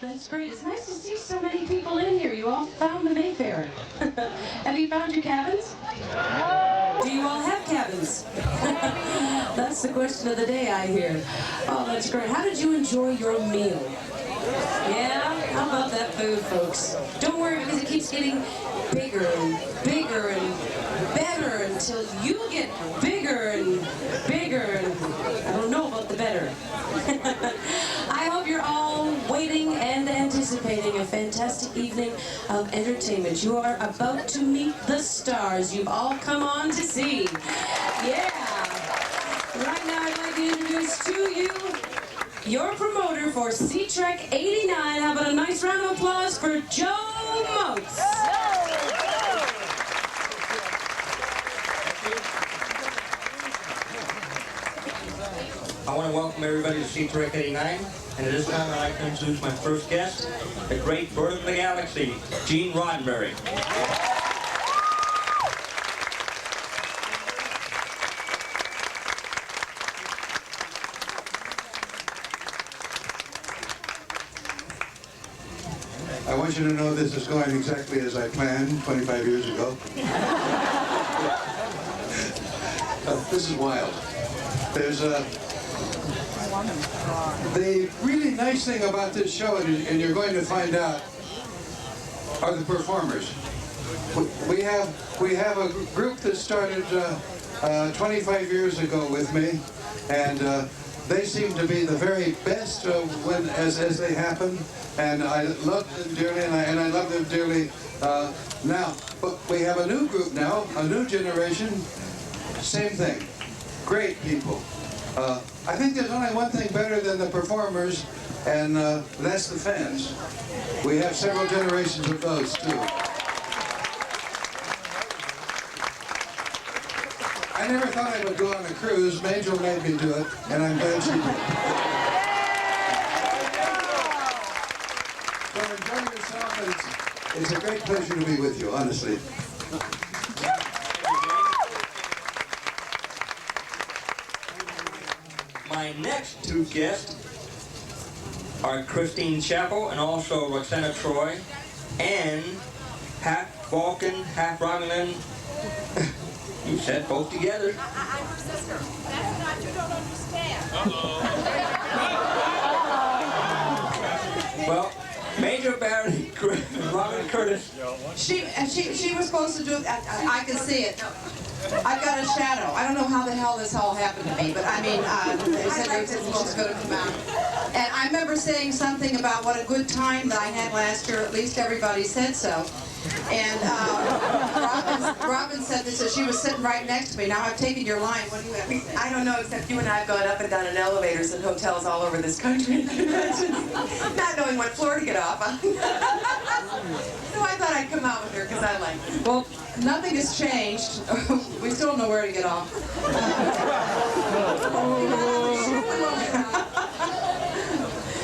That's great. It's nice to see so many people in here. You all found the Mayfair. Have you found your cabins? Do you all have cabins? That's the question of the day, I hear. Oh, that's great. How did you enjoy your meal? Yeah? How about that food, folks? Don't worry, because it keeps getting bigger and bigger and better until you get bigger and bigger and I don't know about the better. I hope you're all waiting and anticipating a fantastic evening of entertainment. You are about to meet the stars you've all come on to see. Yeah! Right now I'd like to introduce to you your promoter for Seatrek 89. How about a nice round of applause for Joe Motes? I want to welcome everybody to Seatrek 89, and at this time I'd like to introduce my first guest, the great bird of the galaxy, Gene Roddenberry. I want you to know this is going exactly as I planned 25 years ago. This is wild. There's the really nice thing about this show, and you're going to find out, are the performers. We have a group that started 25 years ago with me, and they seem to be the very best as they happen, and I love them dearly, and I love them dearly now. But we have a new group now, a new generation, same thing, great people. I think there's only one thing better than the performers, and that's the fans. We have several generations of those, too. I never thought I would go on a cruise. Majel made me do it, and I'm glad she did. So enjoy yourself, and it's a great pleasure to be with you, honestly. My next two guests are Christine Chappell and also Roxana Troy, and half Vulcan, half Romulan. You said both together. I'm her sister. That's not, you don't understand. Well, Major Barrett and Robin Curtis. She was supposed to do it. I can see it. I've got a shadow. I don't know how the hell this all happened to me, but I mean, they said she's going to come out. And I remember saying something about what a good time that I had last year. At least everybody said so. And Robin said this, so she was sitting right next to me. Now I've taken your line. What do you have to say? I don't know, except you and I have gone up and down in elevators in hotels all over this country. Not knowing what floor to get off on. So I thought I'd come out with her because I like her. Well, nothing has changed. We still don't know where to get off.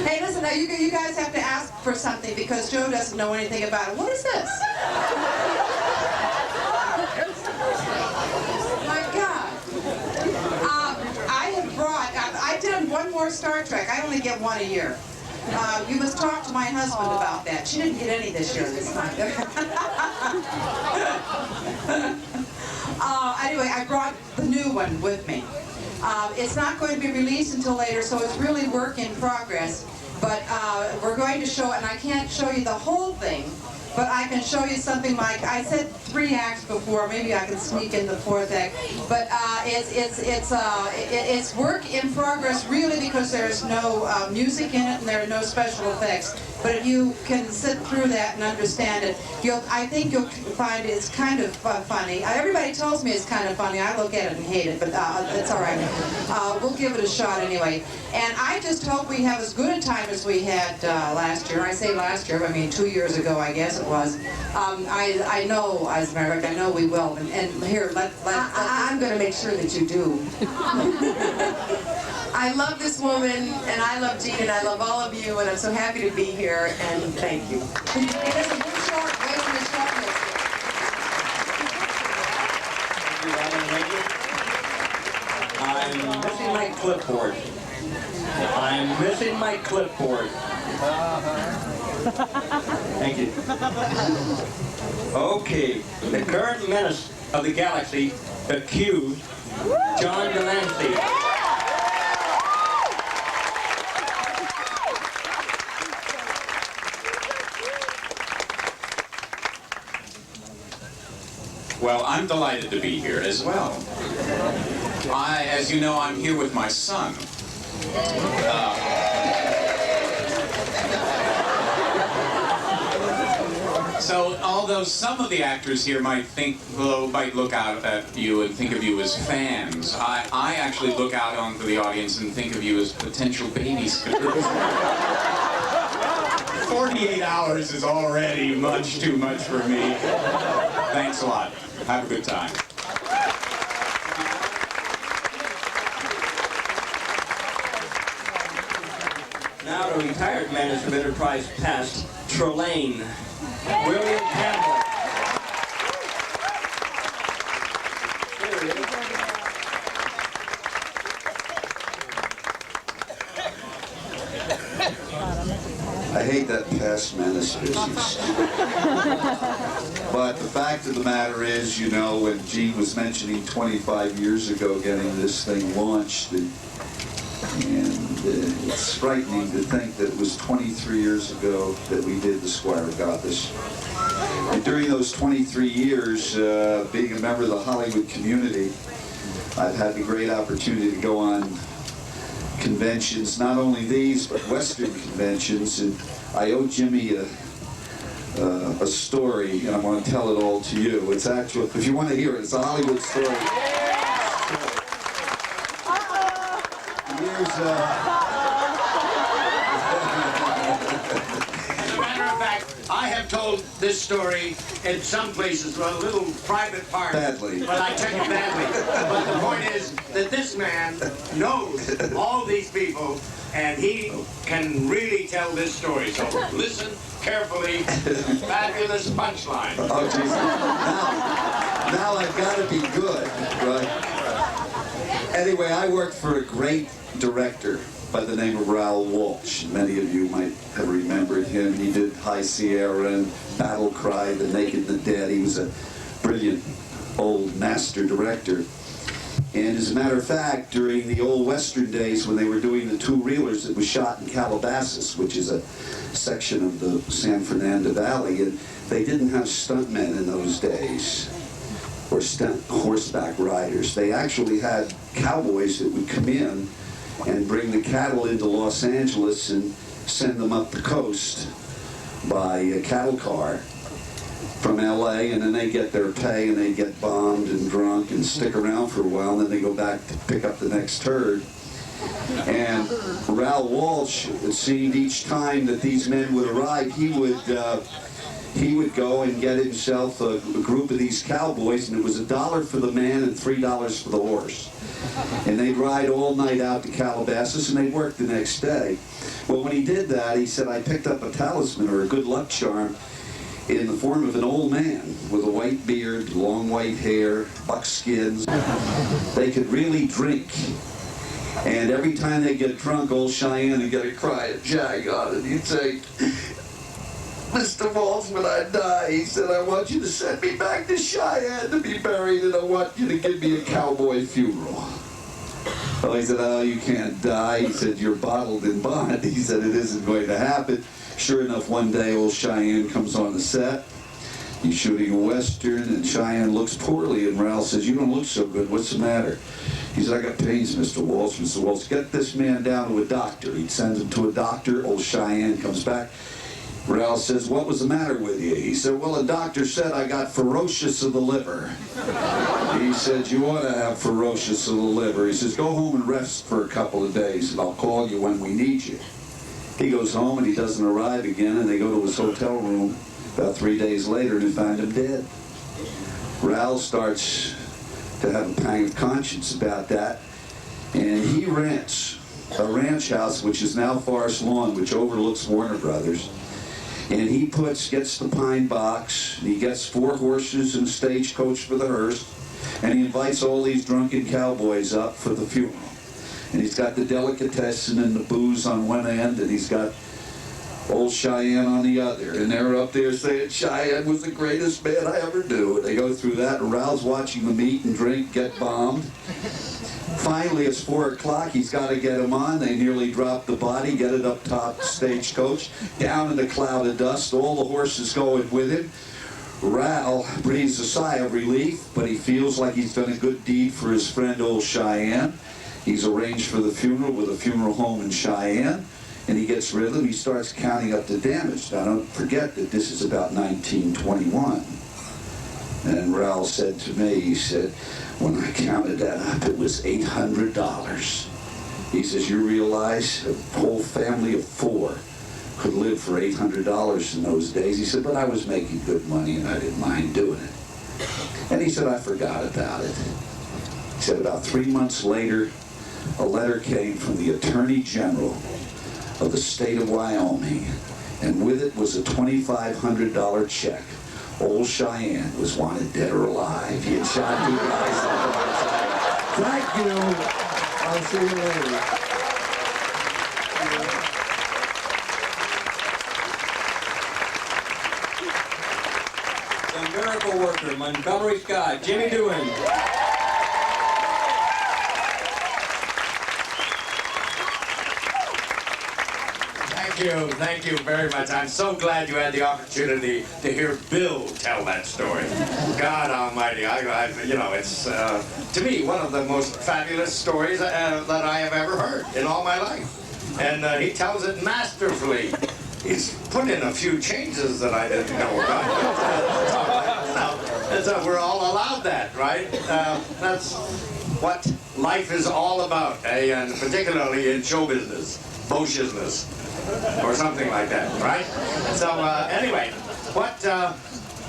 Hey, listen, now you guys have to ask for something because Joe doesn't know anything about it. What is this? My God. I did one more Star Trek. I only get one a year. You must talk to my husband about that. She didn't get any this year this time. Anyway, I brought the new one with me. It's not going to be released until later, so it's really work in progress. But we're going to show, and I can't show you the whole thing, but I can show you something like, I said 3 acts before, maybe I can sneak in the 4th act, but it's work in progress really because there's no music in it and there are no special effects. But if you can sit through that and understand it, I think you'll find it's kind of funny. Everybody tells me it's kind of funny. I look at it and hate it, but it's all right. We'll give it a shot anyway. And I just hope we have as good a time as we had last year. I say last year, I mean 2 years ago, I guess it was. I know, as a matter of fact, I know we will. And here, I'm going to make sure that you do. I love this woman, and I love Gene, and I love all of you, and I'm so happy to be here, and thank you. It is a good short, way to the short list. I'm missing my clipboard. I'm missing my clipboard. Thank you. Okay, the current menace of the galaxy, the Q, John Lancie. Well, I'm delighted to be here as well. As you know, I'm here with my son. So, although some of the actors here might look out at you and think of you as fans, I actually look out onto the audience and think of you as potential babysitters. 48 hours is already much too much for me. Thanks a lot. Have a good time. Now the retired manager of Enterprise past, Trelane, William Campbell. There he is. I hate that past menace business. But the fact of the matter is, you know, when Gene was mentioning 25 years ago getting this thing launched, it's frightening to think that it was 23 years ago that we did the Squire Gothis. And during those 23 years, being a member of the Hollywood community, I've had the great opportunity to go on conventions, not only these, but Western conventions, and I owe Jimmy a story, and I want to tell it all to you. It's actually, if you want to hear it, it's a Hollywood story. As a matter of fact, I have told this story in some places, a little private part. Badly. But I took it badly. But the point is that this man knows all these people, and he can really tell this story. So listen carefully. Fabulous punchline. Oh, Jesus. Now I've got to be good, right? Anyway, I worked for a great director by the name of Raoul Walsh. Many of you might have remembered him. He did High Sierra and Battle Cry, The Naked, The Dead. He was a brilliant old master director. And as a matter of fact, during the old Western days when they were doing the two-reelers, it was shot in Calabasas, which is a section of the San Fernando Valley, and they didn't have stuntmen in those days, or stunt horseback riders. They actually had cowboys that would come in and bring the cattle into Los Angeles and send them up the coast by a cattle car from LA, and then they get their pay and they get bombed and drunk and stick around for a while, and then they go back to pick up the next herd. And Raoul Walsh, it seemed each time that these men would arrive, he would go and get himself a group of these cowboys, and it was $1 for the man and $3 for the horse. And they'd ride all night out to Calabasas, and they'd work the next day. Well, when he did that, he said, I picked up a talisman or a good luck charm in the form of an old man with a white beard, long white hair, buckskins. They could really drink. And every time they get drunk, old Cheyenne would get a cry at Jag on it. He'd say, Mr. Walsh, when I die, he said, I want you to send me back to Cheyenne to be buried, and I want you to give me a cowboy funeral. Well, he said, oh, you can't die. He said, you're bottled in bond. He said, it isn't going to happen. Sure enough, one day, old Cheyenne comes on the set. He's shooting a Western, and Cheyenne looks poorly, and Raoul says, you don't look so good. What's the matter? He said, I got pains, Mr. Walsh. Mr. Walsh, get this man down to a doctor. He sends him to a doctor. Old Cheyenne comes back. Raoul says, what was the matter with you? He said, well, a doctor said I got ferocious of the liver. He said, you ought to have ferocious of the liver. He says, go home and rest for a couple of days, and I'll call you when we need you. He goes home, and he doesn't arrive again, and they go to his hotel room about 3 days later, and they find him dead. Raoul starts to have a pang of conscience about that, and he rents a ranch house, which is now Forest Lawn, which overlooks Warner Brothers. And he gets the pine box, and he gets 4 horses and a stagecoach for the hearse, and he invites all these drunken cowboys up for the funeral. And he's got the delicatessen and the booze on one end, and he's got old Cheyenne on the other. And they're up there saying, Cheyenne was the greatest man I ever knew. And they go through that, and Raoul's watching them eat and drink, get bombed. Finally, it's 4 o'clock. He's got to get him on. They nearly drop the body, get it up top stagecoach, down in the cloud of dust, all the horses going with him. Raoul breathes a sigh of relief, but he feels like he's done a good deed for his friend, old Cheyenne. He's arranged for the funeral with a funeral home in Cheyenne, and he gets rid of him. He starts counting up the damage. Now, don't forget that this is about 1921. And Raoul said to me, he said, when I counted that up, it was $800. He says, you realize a whole family of 4 could live for $800 in those days. He said, but I was making good money and I didn't mind doing it. And he said, I forgot about it. He said, about 3 months later, a letter came from the Attorney General of the state of Wyoming, and with it was a $2,500 check. Old Cheyenne was wanted dead or alive. He had shot 2 guys on the outside. Thank you. I'll see you later. The miracle worker, Montgomery Scott, Jimmy Doohan. Thank you very much. I'm so glad you had the opportunity to hear Bill tell that story. God Almighty, you know, it's to me one of the most fabulous stories that I have ever heard in all my life, and he tells it masterfully. He's put in a few changes that I didn't know about. So we're all allowed that, right? That's what life is all about, eh? And particularly in show business, business. Or something like that, right? So anyway,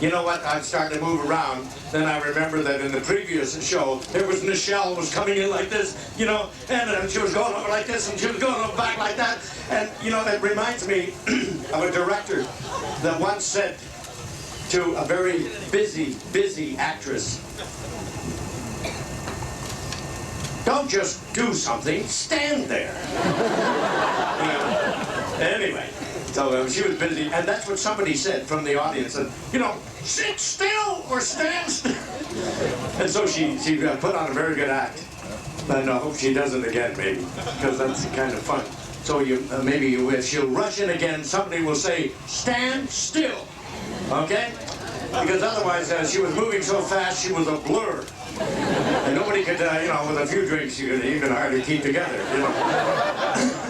you know what? I'm starting to move around. Then I remember that in the previous show, there was Nichelle was coming in like this, you know, and she was going over like this, and she was going over back like that. And, you know, that reminds me of a director that once said to a very busy actress, don't just do something, stand there. You know? Anyway, so she was busy, and that's what somebody said from the audience, and, you know, sit still or stand still. And so she put on a very good act, and I hope she does it again, maybe, because that's kind of fun. So if she'll rush in again, somebody will say, stand still, okay? Because otherwise, she was moving so fast, she was a blur. And nobody could, you know, with a few drinks, you could even hardly keep together, you know.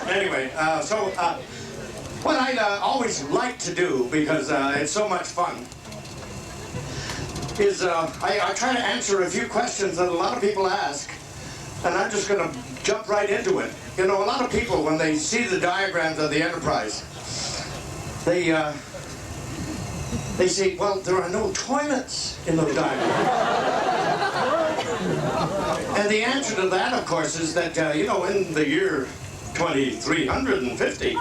Anyway, what I'd always like to do, because it's so much fun, is I try to answer a few questions that a lot of people ask, and I'm just going to jump right into it. You know, a lot of people, when they see the diagrams of the Enterprise, they say, well, there are no toilets in those diagrams. And the answer to that, of course, is that, you know, in the year 2350,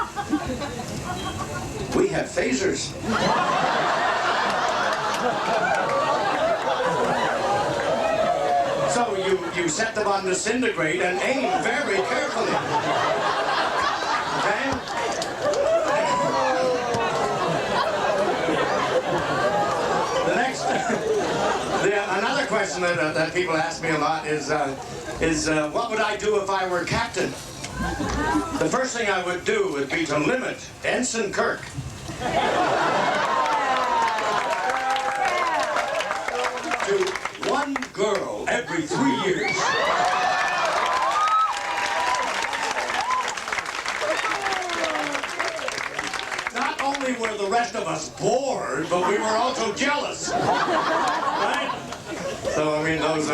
we have phasers. So you set them on disintegrate and aim very carefully. Okay? Another question that people ask me a lot is what would I do if I were captain? The first thing I would do would be to limit Ensign Kirk to 1 girl every 3 years. Not only were the rest of us bored, but we were also jealous. Right? So I mean, those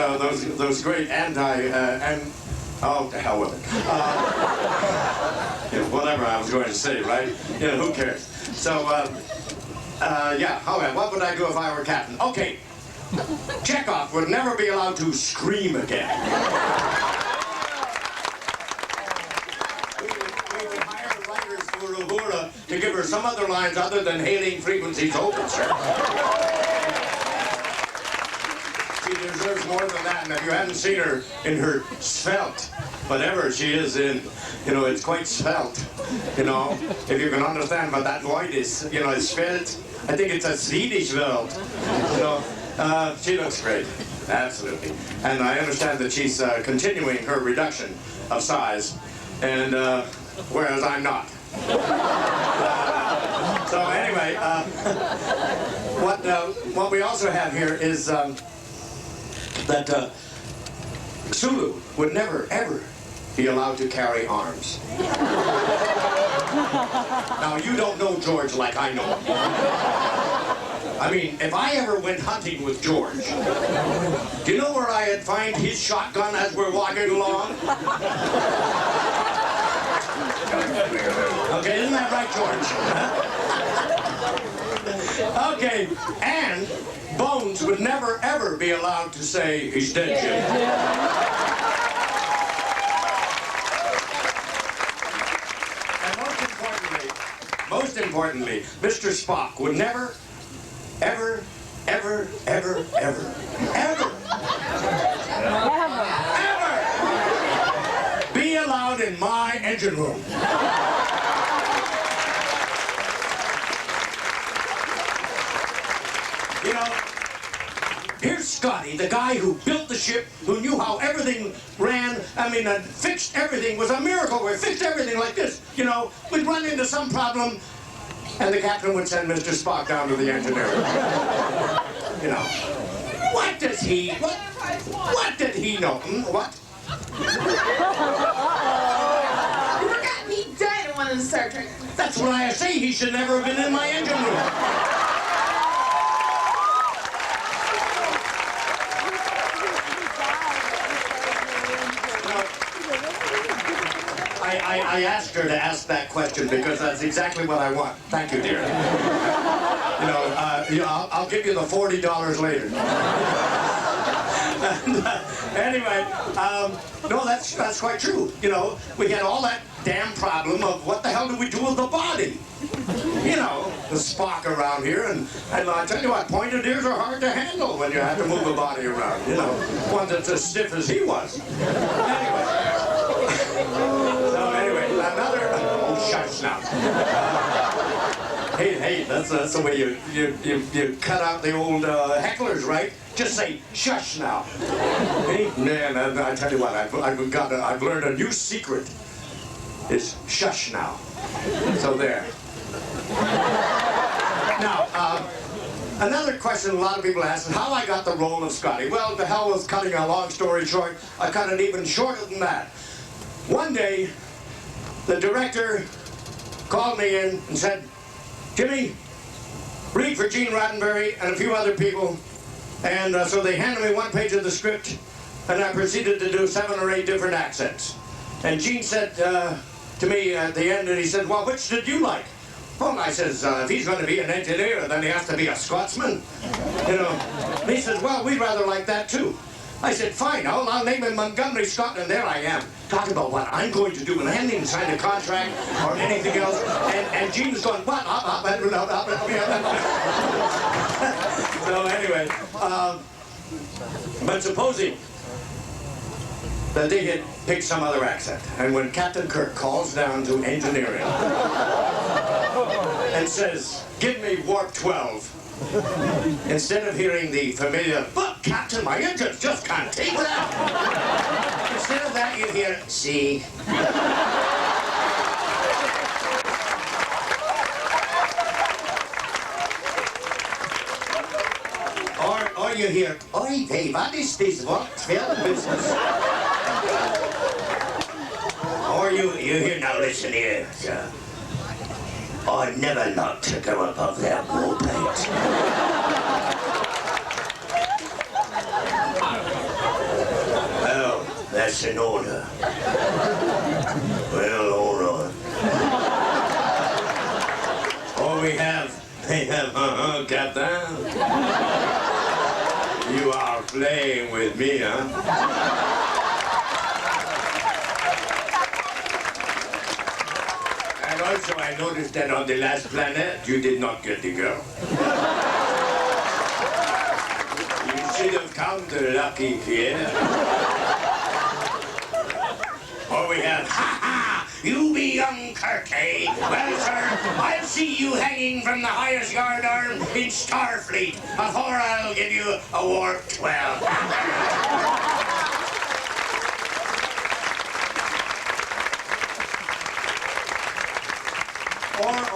great oh, to hell with it. Whatever I was going to say, right? You know, who cares? So yeah. Okay, what would I do if I were captain? Okay, Chekov would never be allowed to scream again. We would hire the writers for Uhura to give her some other lines other than hailing frequencies open, sir. she deserves more than that. And if you haven't seen her in her svelte, whatever she is in, you know, it's quite svelte, you know. If you can understand what that word is, you know, svelte. I think it's a Swedish word, you know. She looks great, absolutely. And I understand that she's continuing her reduction of size, and whereas I'm not. So anyway, what we also have here is that Sulu would never, ever be allowed to carry arms. Now, you don't know George like I know him. I mean, if I ever went hunting with George, do you know where I'd find his shotgun as we're walking along? Okay, isn't that right, George? Okay, and Bones would never, ever be allowed to say he's dead, Jim. And most importantly, Mr. Spock would never, ever, ever, ever, ever, ever, ever be allowed in my engine room. You know, here's Scotty, the guy who built the ship, who knew how everything ran, I mean, fixed everything, was a miracle. We fixed everything like this. You know, we'd run into some problem, and the captain would send Mr. Spock down to the engineer. You know, what does he, what did he know? What? You forgot he died in one of the Star Trek. That's what I say, he should never have been in my engine room. I asked her to ask that question because that's exactly what I want. Thank you, dear. You know, I'll give you the $40 later. And, anyway, no, that's quite true. You know, we had all that damn problem of what the hell do we do with the body? You know, the Spock around here, and I tell you what, pointed ears are hard to handle when you have to move the body around. You know, one that's as stiff as he was. Anyway, another. Oh, shush now. Hey, that's the way you cut out the old hecklers, right? Just say shush now. Hey, man, I tell you what, I've learned a new secret. Is shush now. So there. Now, another question a lot of people ask is how I got the role of Scotty. Well, the hell with cutting a long story short, I cut it even shorter than that. One day, the director called me in and said, Jimmy, read for Gene Roddenberry and a few other people. And so they handed me one page of the script, and I proceeded to do 7 or 8 different accents. And Gene said to me at the end, and he said, well, which did you like? Well, I says, if he's going to be an engineer, then he has to be a Scotsman. You know, and he says, well, we'd rather like that too. I said, fine, I'll name him Montgomery, Scotland. There I am. Talk about what I'm going to do, and I haven't even signed a contract or anything else. And Gene's going, what? So anyway, but supposing that they had picked some other accent, and when Captain Kirk calls down to engineering and says, give me warp 12, instead of hearing the familiar, but Captain, my engines just can't take that. Instead of that, you hear, see. Or you hear, oi, hey, what is this warp 12 business? Or you hear, now listen here, sir. I never like to go above that war paint. Well, that's an order. Well, all right. Or we have, Captain. You are playing with me, huh? Also, I noticed that on the last planet, you did not get the girl. You should have Count the lucky Pierre. Or we have, ha ha, you be young Kirk, eh? Well, sir, I'll see you hanging from the highest yard arm in Starfleet before I'll give you a warp 12.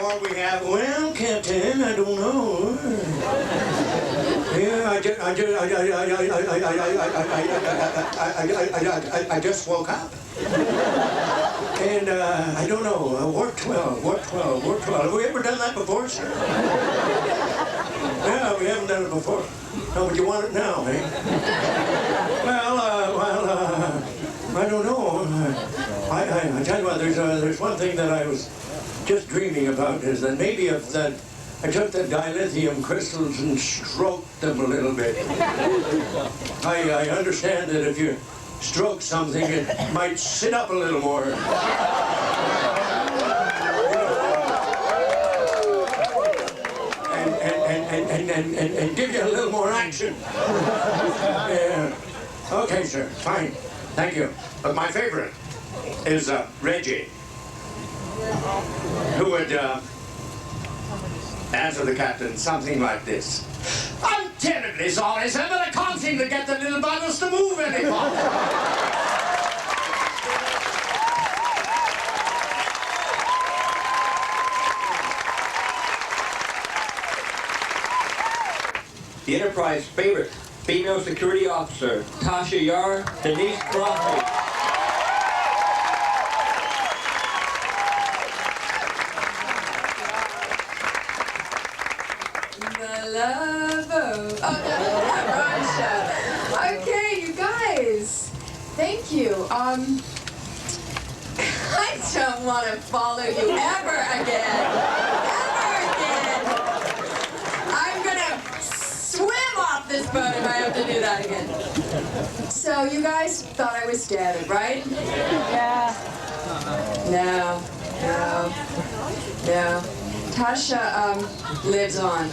Or we have, well, Captain, I don't know. Yeah, I just woke up. And I don't know, warp 12. Have we ever done that before, sir? Yeah, we haven't done it before. No, but you want it now, eh? Well, I don't know. I tell you what, there's one thing that I was just dreaming about, is that maybe if that I took the dilithium crystals and stroked them a little bit. I understand that if you stroke something, it might sit up a little more. And give you a little more action. Yeah. Okay, sir. Fine. Thank you. But my favorite is Reggie, who would answer the captain something like this. I'm terribly sorry, sir, but I can't seem to get the little buggers to move any faster. The Enterprise favorite female security officer, Tasha Yar, Denise Crosby. Okay, you guys. Thank you. I don't want to follow you ever again. Ever again. I'm gonna swim off this boat if I have to do that again. So you guys thought I was dead, right? Yeah. No. Tasha lives on.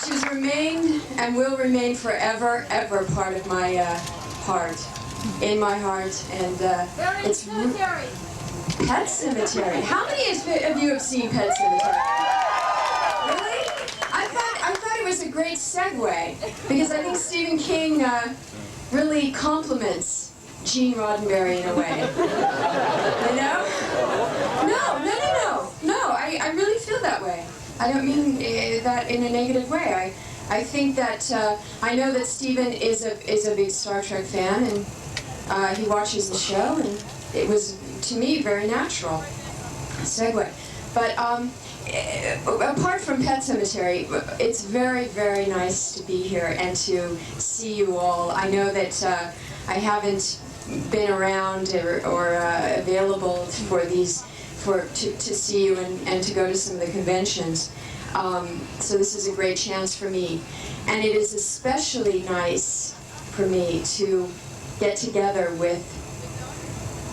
She's remained and will remain forever, ever part of my heart, in my heart, and it's Cemetery. Pet Cemetery. How many of you have seen Pet Cemetery? Really? I thought it was a great segue because I think Stephen King really compliments Gene Roddenberry in a way. You know? No. I really feel that way. I don't mean that in a negative way. I think that I know that Stephen is a big Star Trek fan, and he watches the show, and it was to me very natural segue. But apart from Pet Cemetery, it's very, very nice to be here and to see you all. I know that I haven't been around or available for these. To see you and to go to some of the conventions. So this is a great chance for me. And it is especially nice for me to get together with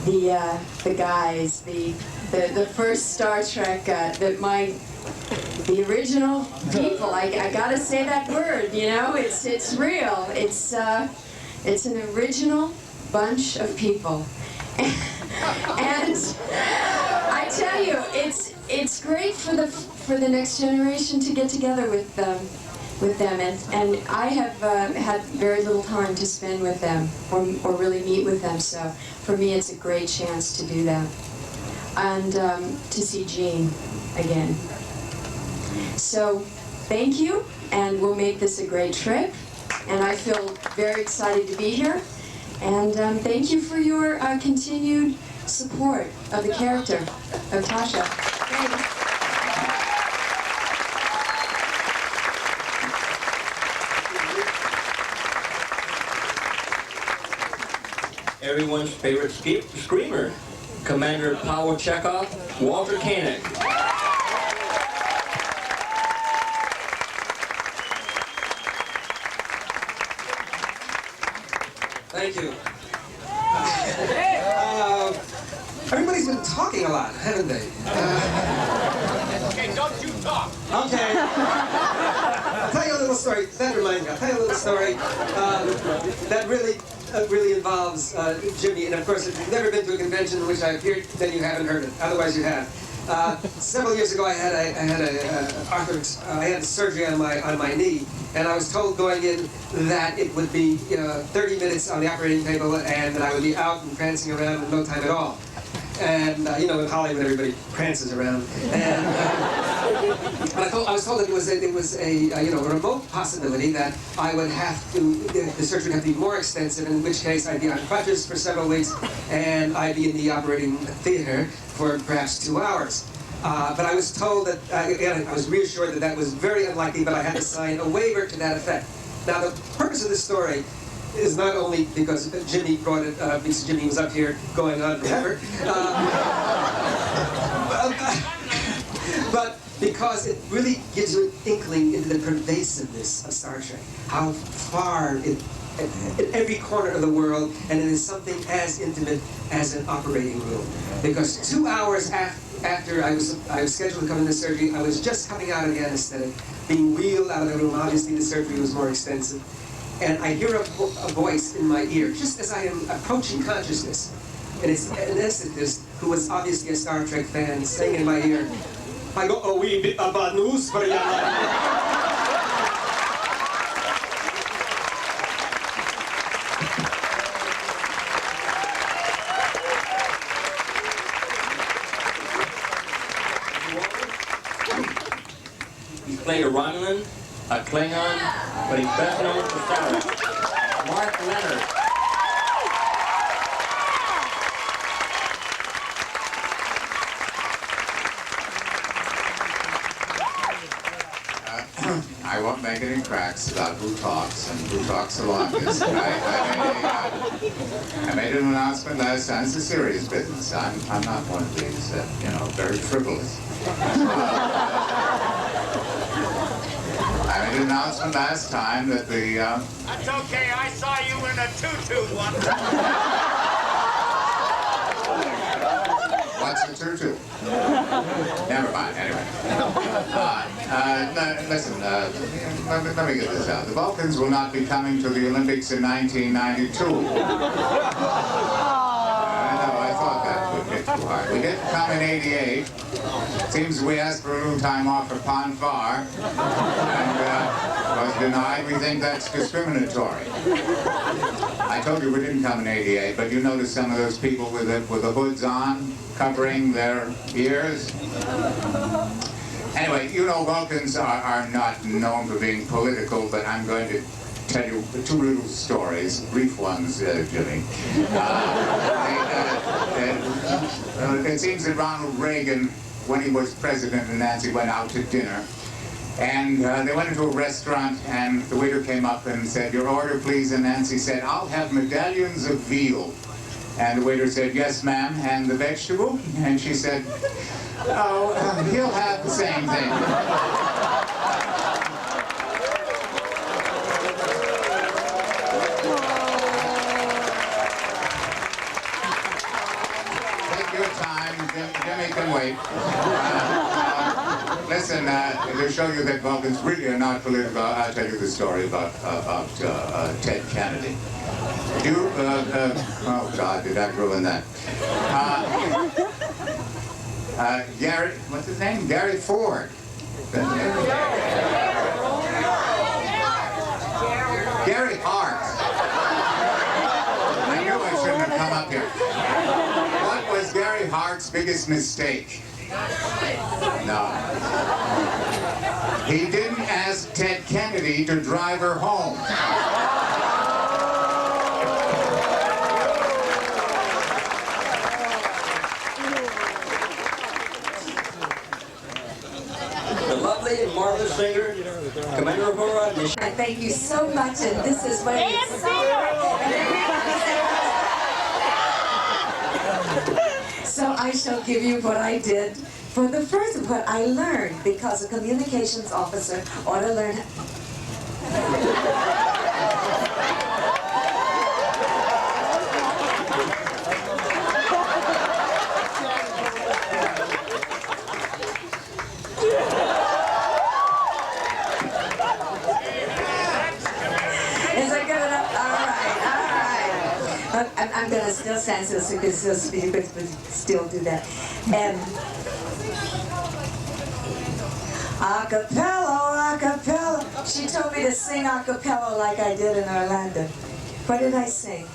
the guys, the first Star Trek, the original people. I gotta say that word, you know, it's real. It's an original bunch of people. And I tell you, it's great for the next generation to get together with them, and I have had very little time to spend with them or really meet with them. So for me, it's a great chance to do that and to see Gene again. So thank you, and we'll make this a great trip. And I feel very excited to be here. And thank you for your continued support of the character of Tasha. Thanks. Everyone's favorite screamer, Commander Pavel Chekov, Walter Koenig. Thank you. Everybody's been talking a lot, haven't they? Okay, don't you talk. Okay. I'll tell you a little story. That reminds me. I'll tell you a little story that really involves Jimmy. And of course, if you've never been to a convention in which I appeared, then you haven't heard it. Otherwise, you have. Several years ago, I had surgery on my knee, and I was told going in that it would be 30 minutes on the operating table, and that I would be out and prancing around in no time at all. And in Hollywood, everybody prances around. And I was told that it was a remote possibility that I would have to, the surgery would have to be more extensive, in which case I'd be on crutches for several weeks, and I'd be in the operating theater for perhaps 2 hours. But I was told that, again, I was reassured that that was very unlikely, but I had to sign a waiver to that effect. Now, the purpose of this story is not only because Jimmy brought it, because Jimmy was up here going on forever, but because it really gives you an inkling into the pervasiveness of Star Trek, how far in every corner of the world, and it is something as intimate as an operating room. Because 2 hours after I was scheduled to come into surgery, I was just coming out of the anesthetic, being wheeled out of the room. Obviously, the surgery was more extensive. And I hear a voice in my ear, just as I am approaching consciousness. And it's an anesthetist who was obviously a Star Trek fan saying in my ear, "I got a wee bit of bad news for you." He's played a Romulan, a Klingon, but he's best known for Sarek. Mark Lenard. I won't make any cracks about who talks and who talks the longest. I made an announcement last time. It's a serious business. I'm not one of these, very frivolous. I made an announcement last time that the... That's okay, I saw you in a tutu once. What's the tutu? Never mind, anyway. Listen, let me get this out. The Vulcans will not be coming to the Olympics in 1992. I thought that would hit too hard. We didn't come in 88. Seems we asked for a little time off for Pon Farr, and was denied. We think that's discriminatory. I told you we didn't come in 88, but you notice some of those people with the hoods on, covering their ears. Anyway, Vulcans are not known for being political, but I'm going to tell you two little stories, brief ones, Jimmy. It seems that Ronald Reagan, when he was president, and Nancy went out to dinner, and they went into a restaurant, and the waiter came up and said, "Your order, please," and Nancy said, "I'll have medallions of veal." And the waiter said, "Yes, ma'am, and the vegetable?" And she said, "Oh, he'll have the same thing." Take your time, Jimmy can wait. Listen, to show you that Vulcans really are not political, I'll tell you the story about Ted Kennedy. Oh God, did I ruin that? Gary, what's his name? Gary Ford. Gary Hart. I knew I shouldn't have come up here. What was Gary Hart's biggest mistake? No. He didn't ask Ted Kennedy to drive her home. The lovely and marvelous singer, Commander Uhura, Nichelle. Thank you so much, and this is when it's so I shall give you what I did for the first, what I learned, because a communications officer ought to learn. I'm going to still stand still so you can still speak, but still do that. And acapella, acapella. She told me to sing acapella like I did in Orlando. What did I sing?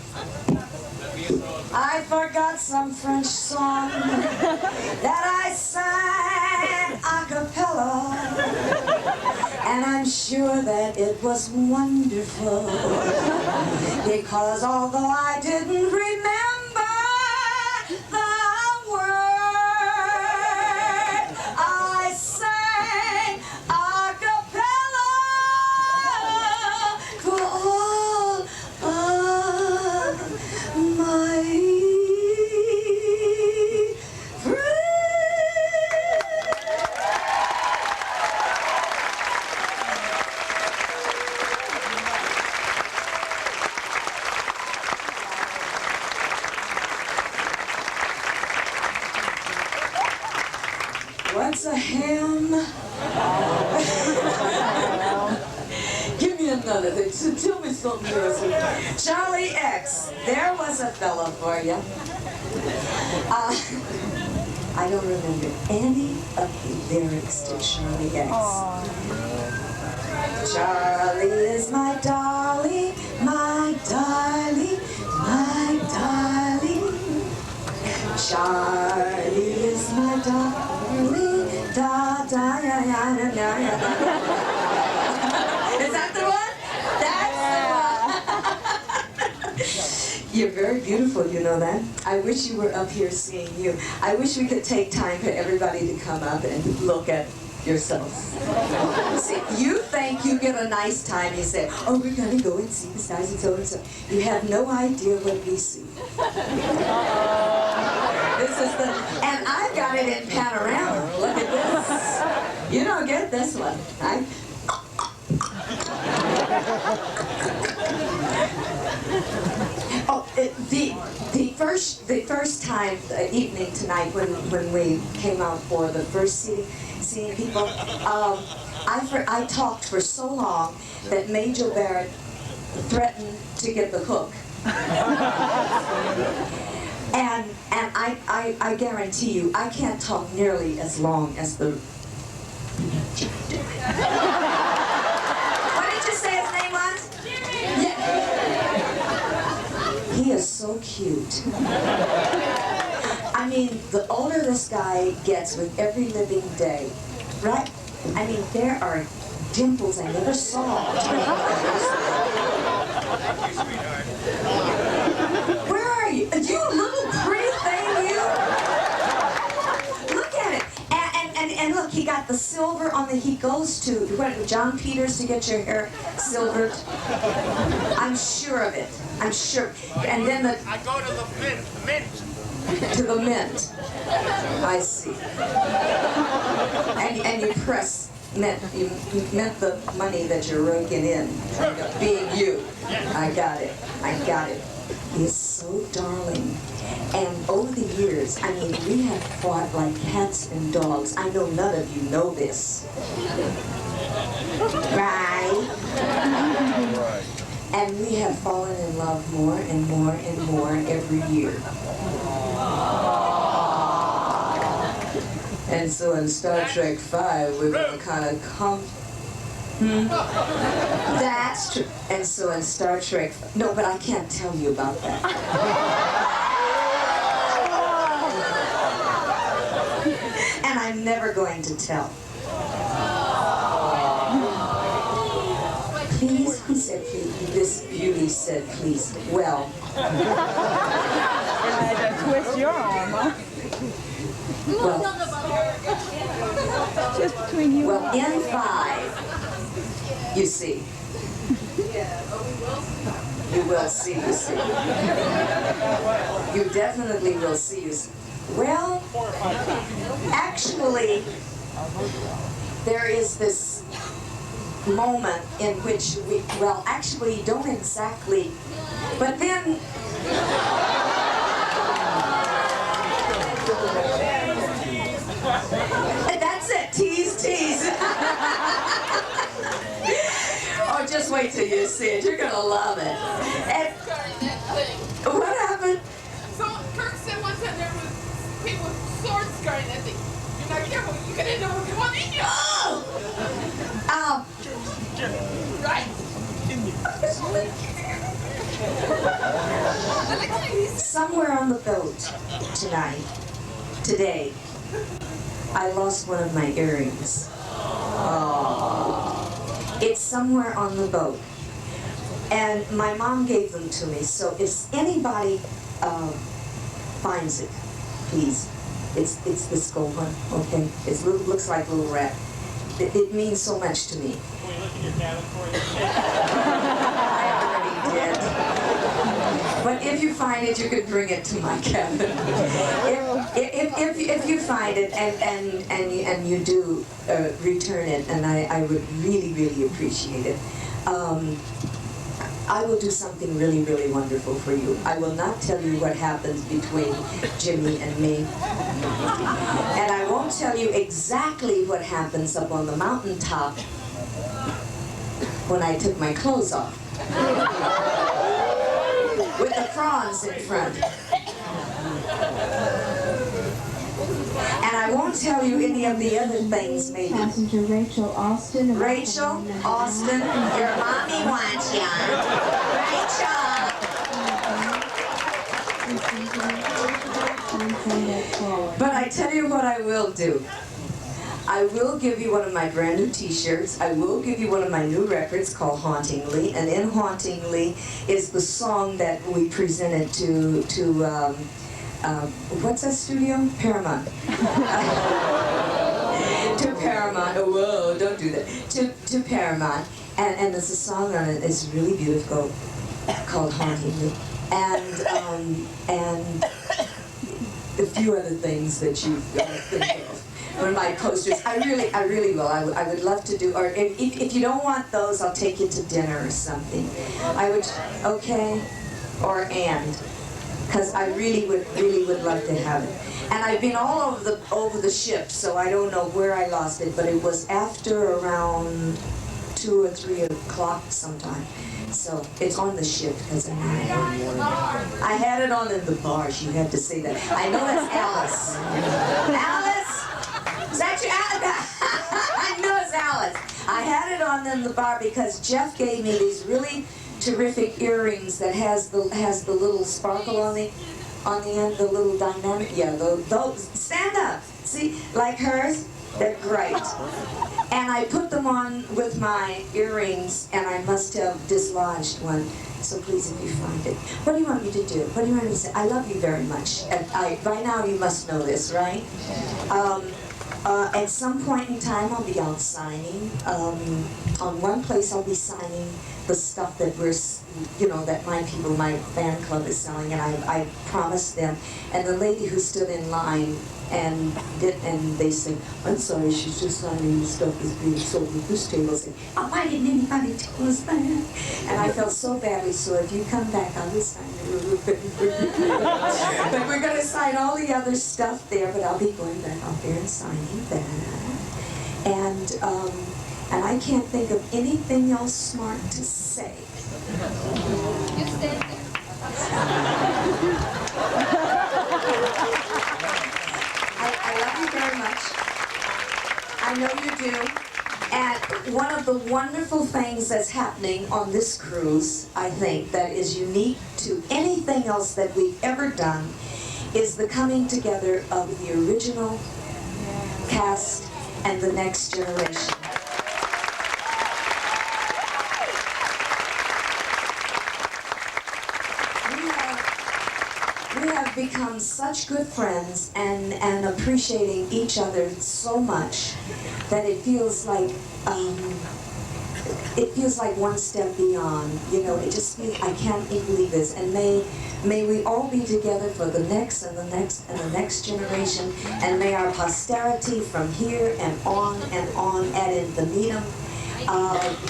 I forgot some French song that I sang a cappella, and I'm sure that it was wonderful, because although I didn't remember the word, I sang a cappella for all my What's a ham? Give me another thing. So tell me something else. Charlie X. There was a fella for you. I don't remember any of the lyrics to Charlie X. Charlie is my darling, my darling, my darling. Charlie is my darling, da da ya ya ya ya ya. Is that the one? That's the one. You're very beautiful, you know that? I wish you were up here seeing you. I wish we could take time for everybody to come up and look at yourselves. See, you think you get a nice time, you say, oh, we're going to go and see the stars and so and so. You have no idea what we see. This is the, and I've got it in panorama. Look at this. You don't get this one. The first time evening tonight when we came out for the first seeing people, I talked for so long that Majel Barrett threatened to get the hook. And I guarantee you, I can't talk nearly as long as the... What did you say his name was? Yeah. He is so cute. I mean, the older this guy gets with every living day, right? I mean, there are dimples I never saw. Where are you? You little pretty thing, you! Look at it. And look, he got the silver on the, he goes to, John Peters to get your hair silvered. I'm sure of it. I'm sure. And then the... I go to the mint. To the mint. I see. And you press mint. You mint the money that you're raking in. Being you. I got it. I got it. He is so darling. And over the years, I mean, we have fought like cats and dogs. I know none of you know this. Right? And we have fallen in love more and more and more every year. And so in Star Trek 5, we're going to kind of come... That's true. And so in Star Trek... No, but I can't tell you about that. And I'm never going to tell. Please, he said, please. This beauty said, please. Well. I had to twist your arm, huh? Well, just between you. Well, in 5, you see. You will see, you see. You definitely will see, you see. Well, actually, there is this moment in which we, well, actually, don't exactly, but then... That's it, tease, tease. Oh, just wait till you see it. You're gonna love it. And what on the boat today, I lost one of my earrings. Oh. It's somewhere on the boat. And my mom gave them to me, so if anybody finds it, please. It's this gold one, okay? It looks like a little rat. It means so much to me. Can we look in your cabin for you? I already did. But if you find it, you can bring it to my cabin. If you find it and you do return it, and I would really, really appreciate it. I will do something really, really wonderful for you. I will not tell you what happens between Jimmy and me. And I won't tell you exactly what happens up on the mountaintop when I took my clothes off. With the fronds in front. And I won't tell you any of the other things, maybe. Passenger Rachel Austin. Rachel Austin, your mommy wants ya. Rachel! But I tell you what I will do. I will give you one of my brand new t-shirts. I will give you one of my new records called Hauntingly. And in Hauntingly is the song that we presented to what's that studio? Paramount. To Paramount. Oh, whoa, don't do that. To Paramount. And there's a song on it that's really beautiful called Hauntingly. And a few other things that you think of. One of my posters. I really will. I would love to do, or if you don't want those, I'll take you to dinner or something. I would, okay, or because I really would love to have it. And I've been all over the ship, so I don't know where I lost it, but it was after around 2 or 3 o'clock sometime. So it's on the ship because I had it on in the bars. You have to say that. I know that's Alice. Alice, is that you, Alice? I know it's Alice. I had it on in the bar because Jeff gave me these really terrific earrings that has the little sparkle on the end, the little dynamic. Yeah, those stand up. See, like hers, they're great. And I put them on with my earrings, and I must have dislodged one. So please, if you find it, what do you want me to do? What do you want me to say? I love you very much. And by now you must know this, right? At some point in time, I'll be out signing. On one place, I'll be signing the stuff that that my people, my fan club is selling, and I promised them. And the lady who stood in line and they said, I'm sorry, she's just signing the stuff that's being sold at this table. Said, oh, why didn't anybody tell us that? And I felt so badly, so if you come back, I will sign it. But we're going to sign all the other stuff there, but I'll be going back out there and signing that. And I can't think of anything else smart to say. You stand there. I love you very much. I know you do. And one of the wonderful things that's happening on this cruise, I think, that is unique to anything else that we've ever done, is the coming together of the original cast and the next generation. We have become such good friends and appreciating each other so much that it feels like one step beyond. You know, it just feels, I can't believe this. And may we all be together for the next and the next and the next generation, and may our posterity from here and on ad infinitum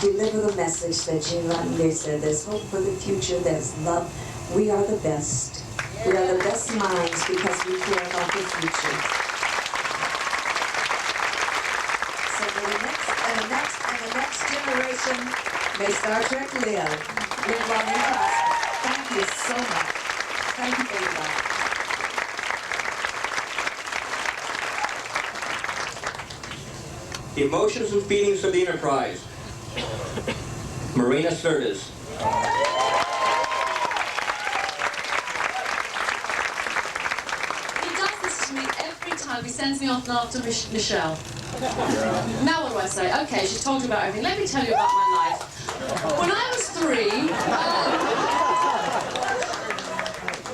deliver the message that Yeoman said. There's hope for the future. There's love. We are the best. We are the best minds because we care about the future. So for the next generation, may Star Trek live. Live long and prosper. Thank you so much. Thank you, everybody. The emotions and feelings of the Enterprise. Marina Sirtis. time, he sends me off after Nichelle. Now what do I say? Okay, she's told you about everything. Let me tell you about my life. When I was 3,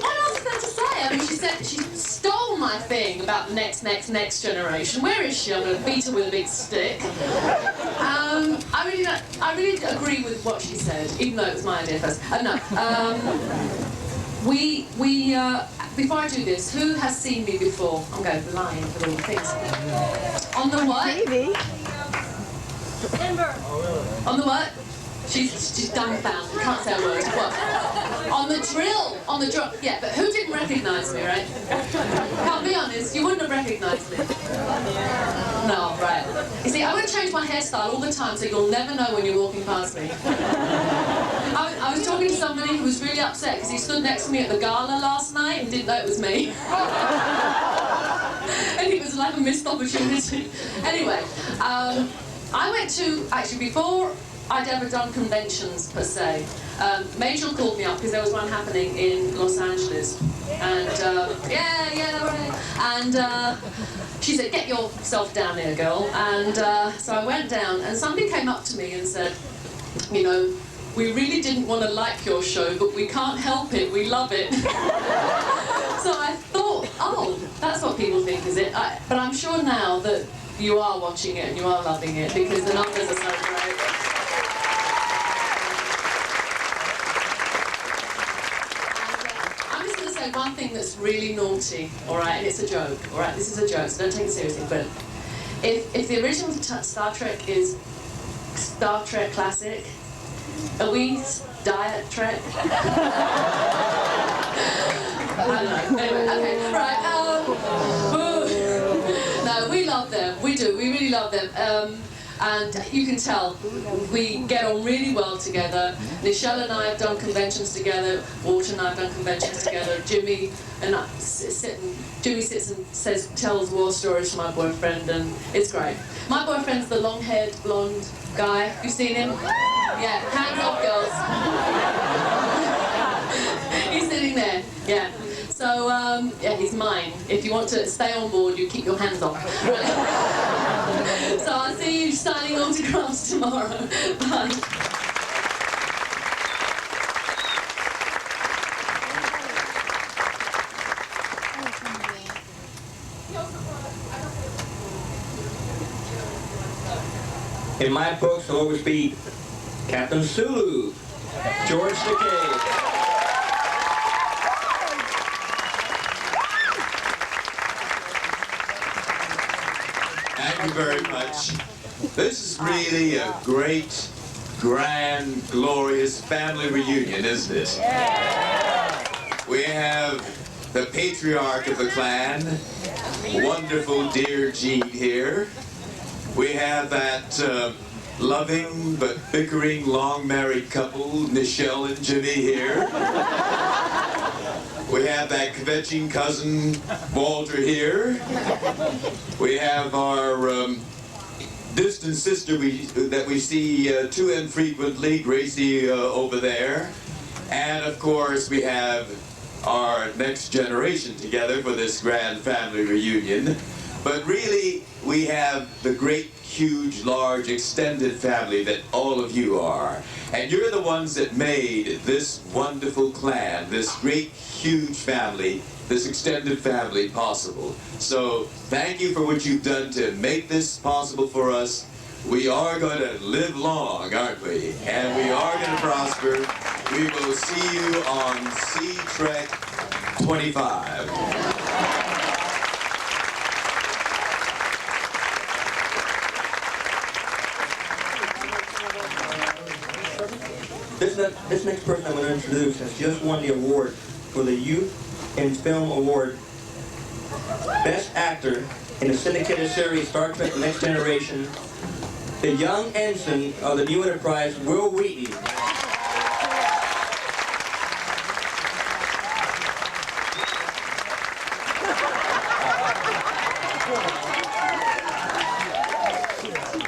what else is there to say? I mean, she said she stole my thing about the next generation. Where is she? I'm going to beat her with a big stick. I really agree with what she said, even though it was my idea first. Before I do this, who has seen me before? I'm going blind for all the things. On the what? On the what? She's dumbfounded, can't say a word. What? On the drill! On the drill. Yeah, but who didn't recognise me, right? Can't be honest, you wouldn't have recognised me. No, right. You see, I would change my hairstyle all the time so you'll never know when you're walking past me. I was talking to somebody who was really upset because he stood next to me at the gala last night and didn't know it was me. And it was like a missed opportunity. Anyway, I went to, actually before I'd ever done conventions per se, Majel called me up because there was one happening in Los Angeles. And and she said, get yourself down here, girl. And so I went down and somebody came up to me and said, you know, we really didn't want to like your show, but we can't help it, we love it. So I thought, oh, that's what people think, is it? But I'm sure now that you are watching it and you are loving it because the numbers are so great. One thing that's really naughty, all right, and it's a joke, all right, this is a joke, so don't take it seriously, but if the original Star Trek is Star Trek Classic, are we Diet Trek? I don't know, anyway, okay, right, no, we love them, we do, we really love them. And you can tell, we get on really well together. Nichelle and I have done conventions together, Walter and I have done conventions together, Jimmy and I Jimmy sits and tells war stories to my boyfriend, and it's great. My boyfriend's the long-haired, blonde guy. You seen him? Yeah, hands off, girls. He's sitting there, yeah. So, yeah, he's mine. If you want to stay on board, you keep your hands off. Right? So I'll see you signing autographs tomorrow. Bye. In my books, will always be Captain Sulu, George Takei. Thank you very much. This is really a great, grand, glorious family reunion, isn't it? We have the patriarch of the clan, wonderful dear Gene here. We have that loving but bickering long-married couple, Nichelle and Jimmy here. We have that kvetching cousin, Walter here. We have our distant sister that we see too infrequently, Gracie over there. And of course we have our next generation together for this grand family reunion. But really, we have the great, huge, large, extended family that all of you are. And you're the ones that made this wonderful clan, this great, huge family, this extended family possible. So thank you for what you've done to make this possible for us. We are going to live long, aren't we? And we are going to prosper. We will see you on Seatrek 25. This next person I'm going to introduce has just won the award for the Youth in Film Award. Best Actor in the syndicated series Star Trek The Next Generation. The young ensign of the New Enterprise, Will Wheaton.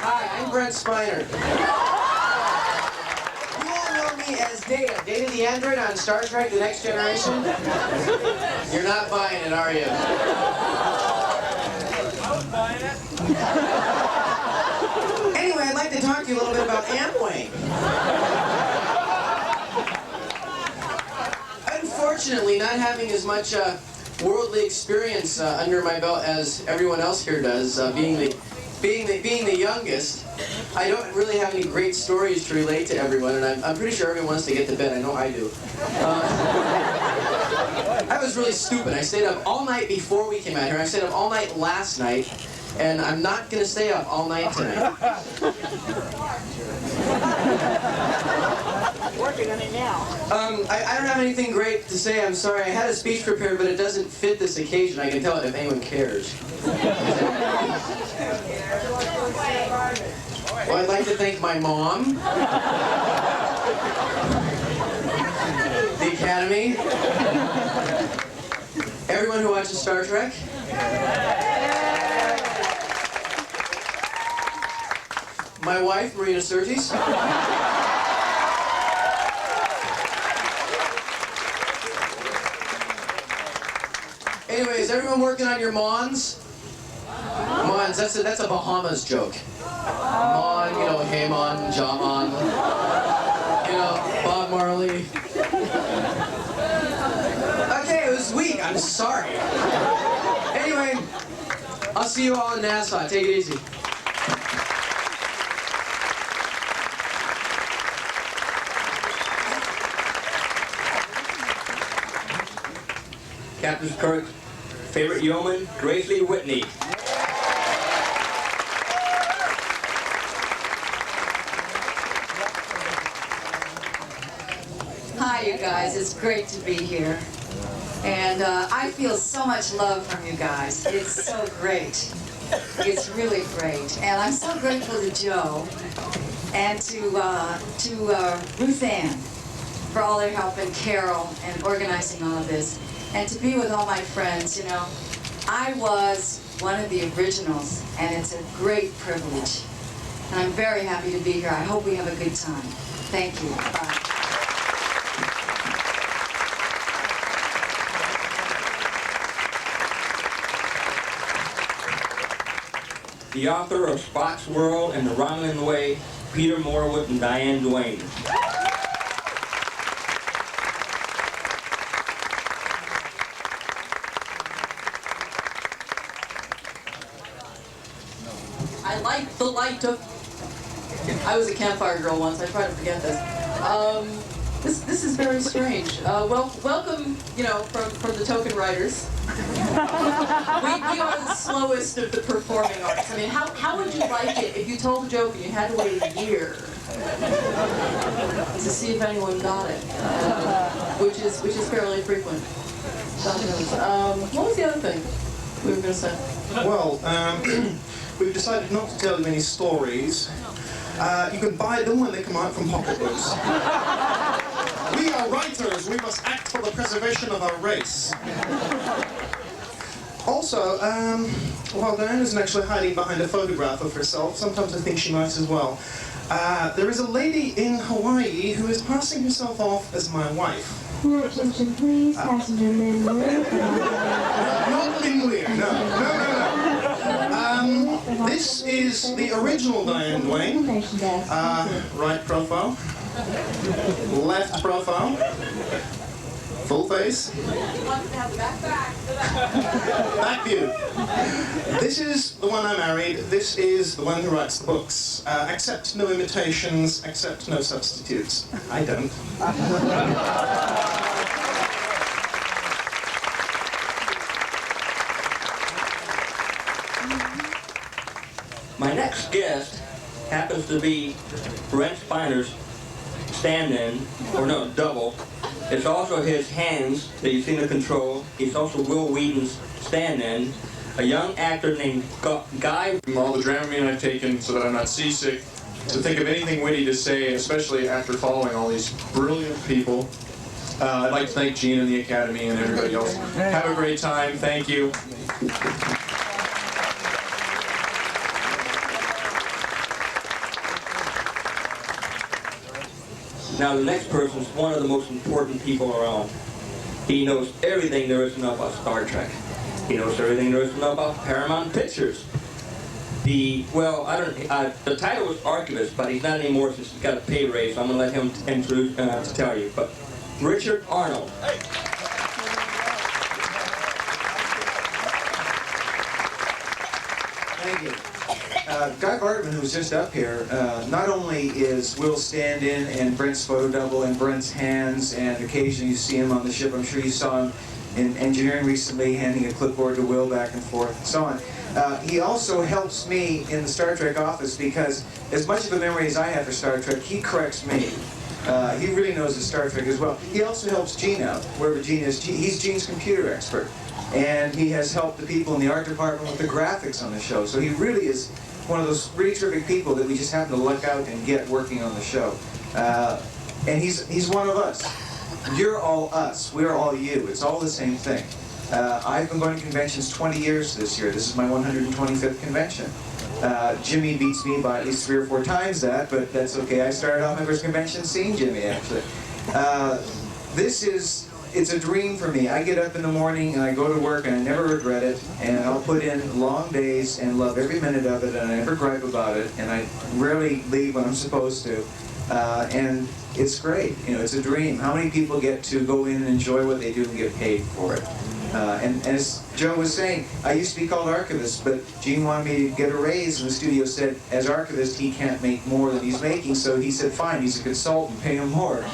Hi, I'm Brent Spiner. As Data the android on Star Trek The Next Generation? You're not buying it, are you? Anyway, I'd like to talk to you a little bit about Amway. Unfortunately, not having as much worldly experience under my belt as everyone else here does, being the youngest, I don't really have any great stories to relate to everyone, and I'm pretty sure everyone wants to get to bed. I know I do. I was really stupid. I stayed up all night before we came out here. I stayed up all night last night, and I'm not going to stay up all night tonight. Working on it now. I don't have anything great to say. I'm sorry. I had a speech prepared, but it doesn't fit this occasion. I can tell it if anyone cares. Well, I'd like to thank my mom, the Academy, everyone who watches Star Trek, my wife, Marina Sirtis, Anyway, is everyone working on your Mons? Mons, that's a Bahamas joke. Mon, you know, Yeoman, Jaman, you know, Bob Marley. Okay, it was weak, I'm sorry. Anyway, I'll see you all in NASA. Take it easy. Captain Kirk's favorite yeoman, Whitney. Hi, you guys. It's great to be here. And I feel so much love from you guys. It's so great. It's really great. And I'm so grateful to Joe and to Ruth Ann for all their help, and Carol, and organizing all of this. And to be with all my friends, you know. I was one of the originals, and it's a great privilege. And I'm very happy to be here. I hope we have a good time. Thank you. Bye. The author of Spock's World and the Romulan Way, Peter Morwood and Diane Duane. I like the light of... I was a campfire girl once. I try to forget this. This is very strange. Welcome, you know, from the token writers. We are the slowest of the performing arts. I mean, how would you like it if you told a joke and you had to wait a year to see if anyone got it, which is fairly frequent. What was the other thing we were going to say? Well, we've decided not to tell you any stories. You can buy them when they come out from pocketbooks. We are writers. We must act for the preservation of our race. Also, while Diane isn't actually hiding behind a photograph of herself, sometimes I think she might as well. There is a lady in Hawaii who is passing herself off as my wife. Your attention, please. Passenger Lynn Lear. Not Lynn Lear, no. This is the original Diane Duane. Right profile. Left profile. Full face. Back view. This is the one I married. This is the one who writes the books. Accept no imitations, accept no substitutes. I don't. My next guest happens to be Brent Spiner's stand-in, or no, double. It's also his hands that you see in the control. He's also Will Wheaton's stand-in, a young actor named Guy. From all the Dramamine I've taken so that I'm not seasick, to think of anything witty to say, especially after following all these brilliant people. I'd like to thank Gene and the Academy and everybody else. Have a great time. Thank you. Now the next person is one of the most important people around. He knows everything there is to know about Star Trek. He knows everything there is to know about Paramount Pictures. The title was archivist, but he's not anymore since he's got a pay raise, so I'm going to let him introduce to tell you. But Richard Arnold. Thank you. Guy Bartman, who was just up here, not only is Will's stand-in and Brent's photo double and Brent's hands, and occasionally you see him on the ship. I'm sure you saw him in engineering recently, handing a clipboard to Will back and forth and so on. He also helps me in the Star Trek office because as much of a memory as I have for Star Trek, he corrects me. He really knows the Star Trek as well. He also helps Gene out, wherever Gene is. He's Gene's computer expert. And he has helped the people in the art department with the graphics on the show. So he really is one of those really terrific people that we just happen to luck out and get working on the show. And he's one of us. You're all us. We're all you. It's all the same thing. I've been going to conventions 20 years this year. This is my 125th convention. Jimmy beats me by at least 3 or 4 times that, but that's okay. I started off my first convention seeing Jimmy, actually. It's a dream for me. I get up in the morning and I go to work and I never regret it, and I'll put in long days and love every minute of it, and I never gripe about it, and I rarely leave when I'm supposed to. And it's great. You know, it's a dream. How many people get to go in and enjoy what they do and get paid for it? And as Joe was saying, I used to be called archivist, but Gene wanted me to get a raise, and the studio said, as archivist, he can't make more than he's making, so he said, fine, he's a consultant, pay him more. So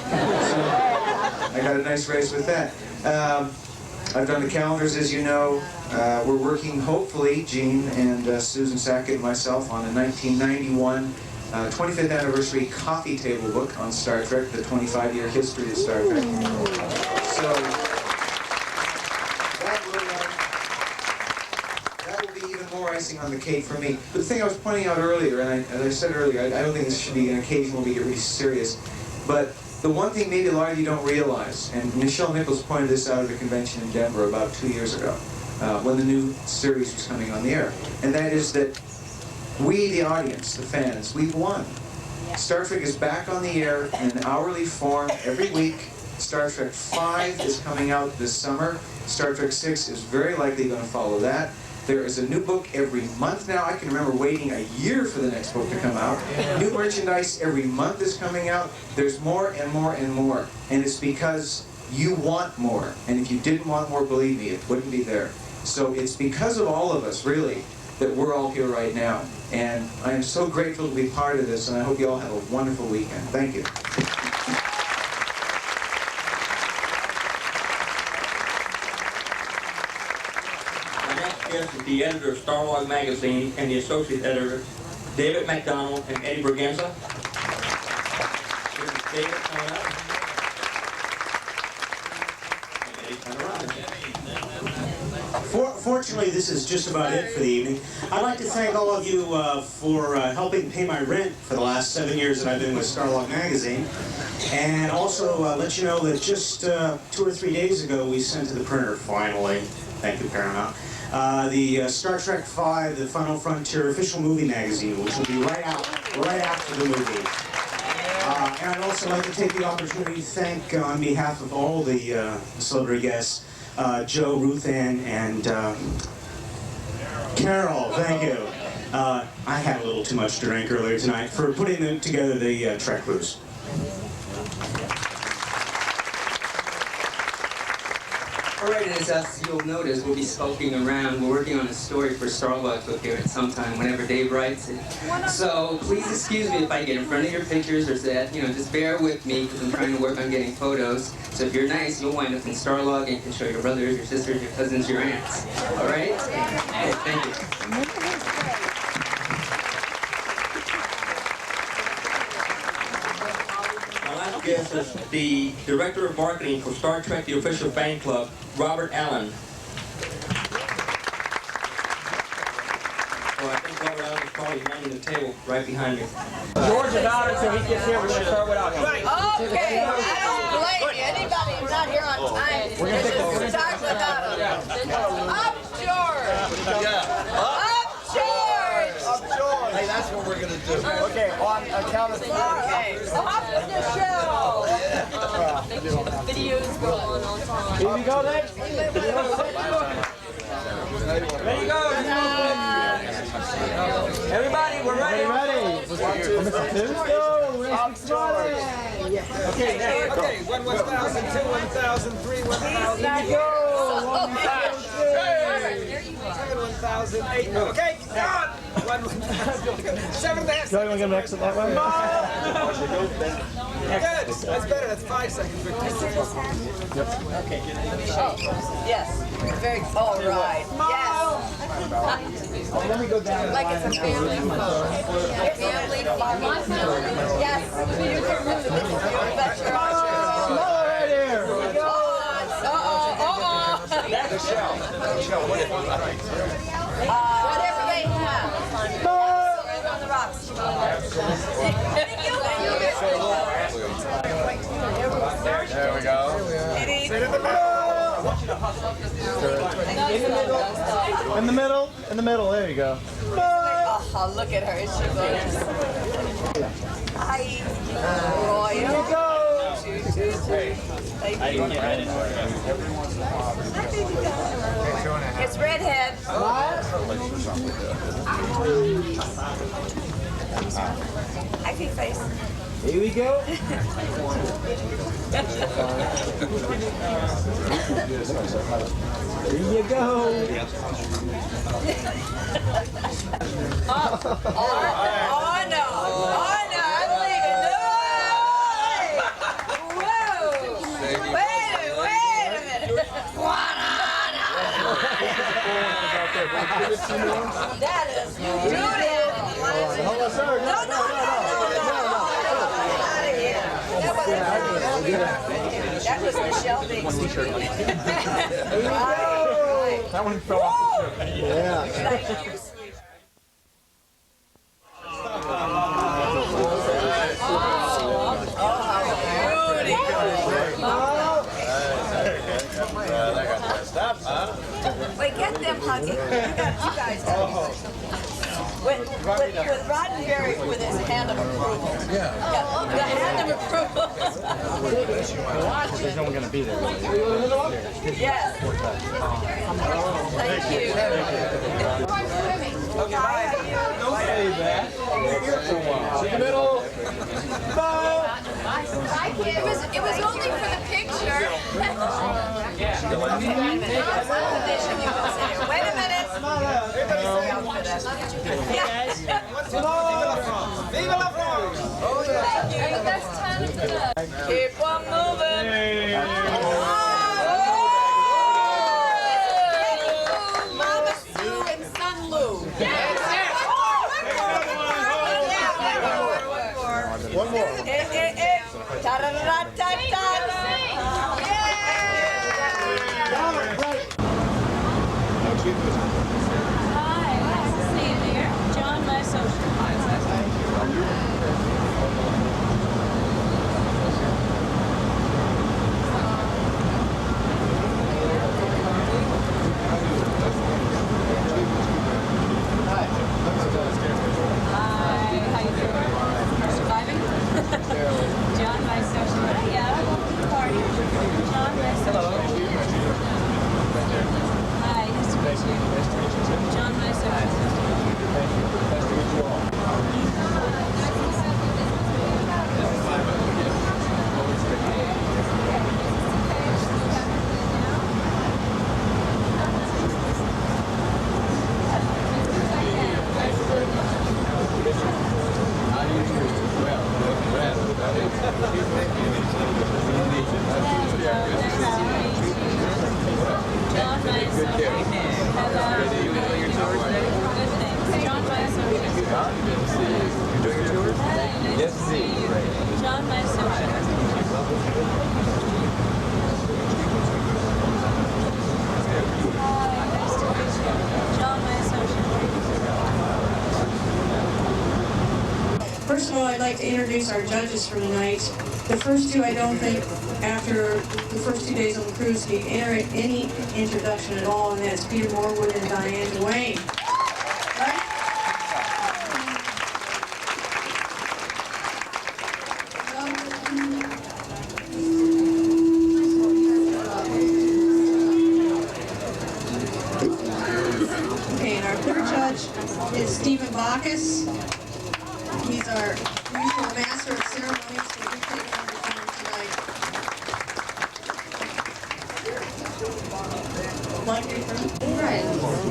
I got a nice raise with that. I've done the calendars, as you know. We're working, hopefully, Gene and Susan Sackett and myself, on a 1991 25th anniversary coffee table book on Star Trek, the 25-year history of Star Trek. So that will be even more icing on the cake for me. But the thing I was pointing out earlier, and as I said earlier, I don't think this should be an occasion where we get really serious, but the one thing maybe a lot of you don't realize, and Nichelle Nichols pointed this out at a convention in Denver about 2 years ago, when the new series was coming on the air, and that is that we, the audience, the fans, we've won. Star Trek is back on the air in an hourly form every week. Star Trek 5 is coming out this summer. Star Trek 6 is very likely going to follow that. There is a new book every month now. I can remember waiting a year for the next book to come out. New merchandise every month is coming out. There's more and more and more. And it's because you want more. And if you didn't want more, believe me, it wouldn't be there. So it's because of all of us, really, that we're all here right now. And I am so grateful to be part of this, and I hope you all have a wonderful weekend. Thank you. Is the editor of Starlog magazine and the associate editor, David MacDonald and Eddie Berganza. David coming up. And Eddie coming around. Fortunately, this is just about it for the evening. I'd like to thank all of you for helping pay my rent for the last 7 years that I've been with Starlog magazine. And also let you know that just 2 or 3 days ago, we sent to the printer, finally, thank you, Paramount, the Star Trek 5, the Final Frontier official movie magazine, which will be right out, right after the movie. And I'd also like to take the opportunity to thank, on behalf of all the celebrity guests, Joe, Ruth Ann, and Carol, thank you. I had a little too much to drink earlier tonight for putting together the Trek Cruise. Alright, and as you'll notice, we'll be skulking around. We're working on a story for Starlog to appear at some time whenever Dave writes it. So please excuse me if I get in front of your pictures or that, just bear with me because I'm trying to work on getting photos. So if you're nice, you'll wind up in Starlog and you can show your brothers, your sisters, your cousins, your aunts. Alright? Okay, thank you. Guest is the Director of Marketing for Star Trek, the official fan club, Robert Allen. Well, I think Robert Allen is probably running the table right behind me. George is out until he gets here. We're going to start without him. Okay, I don't blame you. Anybody who's not here on time should start without him. Up, George! Up, George! Up, George! Hey, that's what we're going to do. Okay, on account of three. Okay, up with the show! Videos go on all time. Here we go, next. There you go. Okay, next. Okay, 1, 1,000, 2, 1,000, 3, 1,000. Go! 1,000, 8. Okay, God! 7 days. Do you want to get an exit that way? Good. That's better. That's 5 seconds. Yep. Okay. Oh, yes. Very. All right. Yes. Let me go down. Like it's a family photo. A family photo. Yes. You can move this. That's your Small right here. Nichelle, what if whatever they have. On the rocks. There we go. In the middle. In the middle. There you go. Oh, look at her. Is she gorgeous? Hi. Roy. Here we go. It's redhead. Happy face. Here we go. Here you go. Oh no. Oh no. I believe it. No. Whoa. Wait a minute. That is beautiful. No. That was Nichelle being That one fell off the ship. Yeah. Wait, get them hugging. You guys hugging. With Roddenberry with his hand of approval. Yeah, the hand of approval. There's no one going to be there. Yes. Thank you. Okay, bye. Don't say that. You're here for a while. See you middle. Bye. It was only for the picture. Wait a minute. Yes. Viva la France! Thank you. That's 10 of the Keep on moving. Mama Sue and Son Lou. One more. Ta-da-da-da-da-da. Hi, nice to see you there. John, my associate. John, my associate. Hiya. Party. John, my associate. Hi, nice to meet you. John, my associate. First of all, I'd like to introduce our judges for tonight. The first two, I don't think, after the first 2 days on the cruise, need any introduction at all, and that's Peter Morwood and Diane Duane. Right? Okay, and our third judge is Stephen Bacchus. He's our usual master of ceremonies will be taking over for him tonight. Right.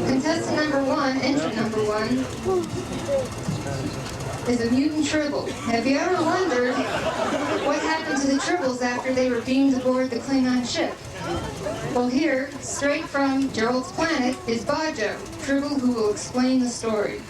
Contestant number one, entrant number one, is a mutant tribble. Have you ever wondered what happened to the tribbles after they were beamed aboard the Klingon ship? Well, here, straight from Gerald's planet, is Majel, tribble who will explain the story.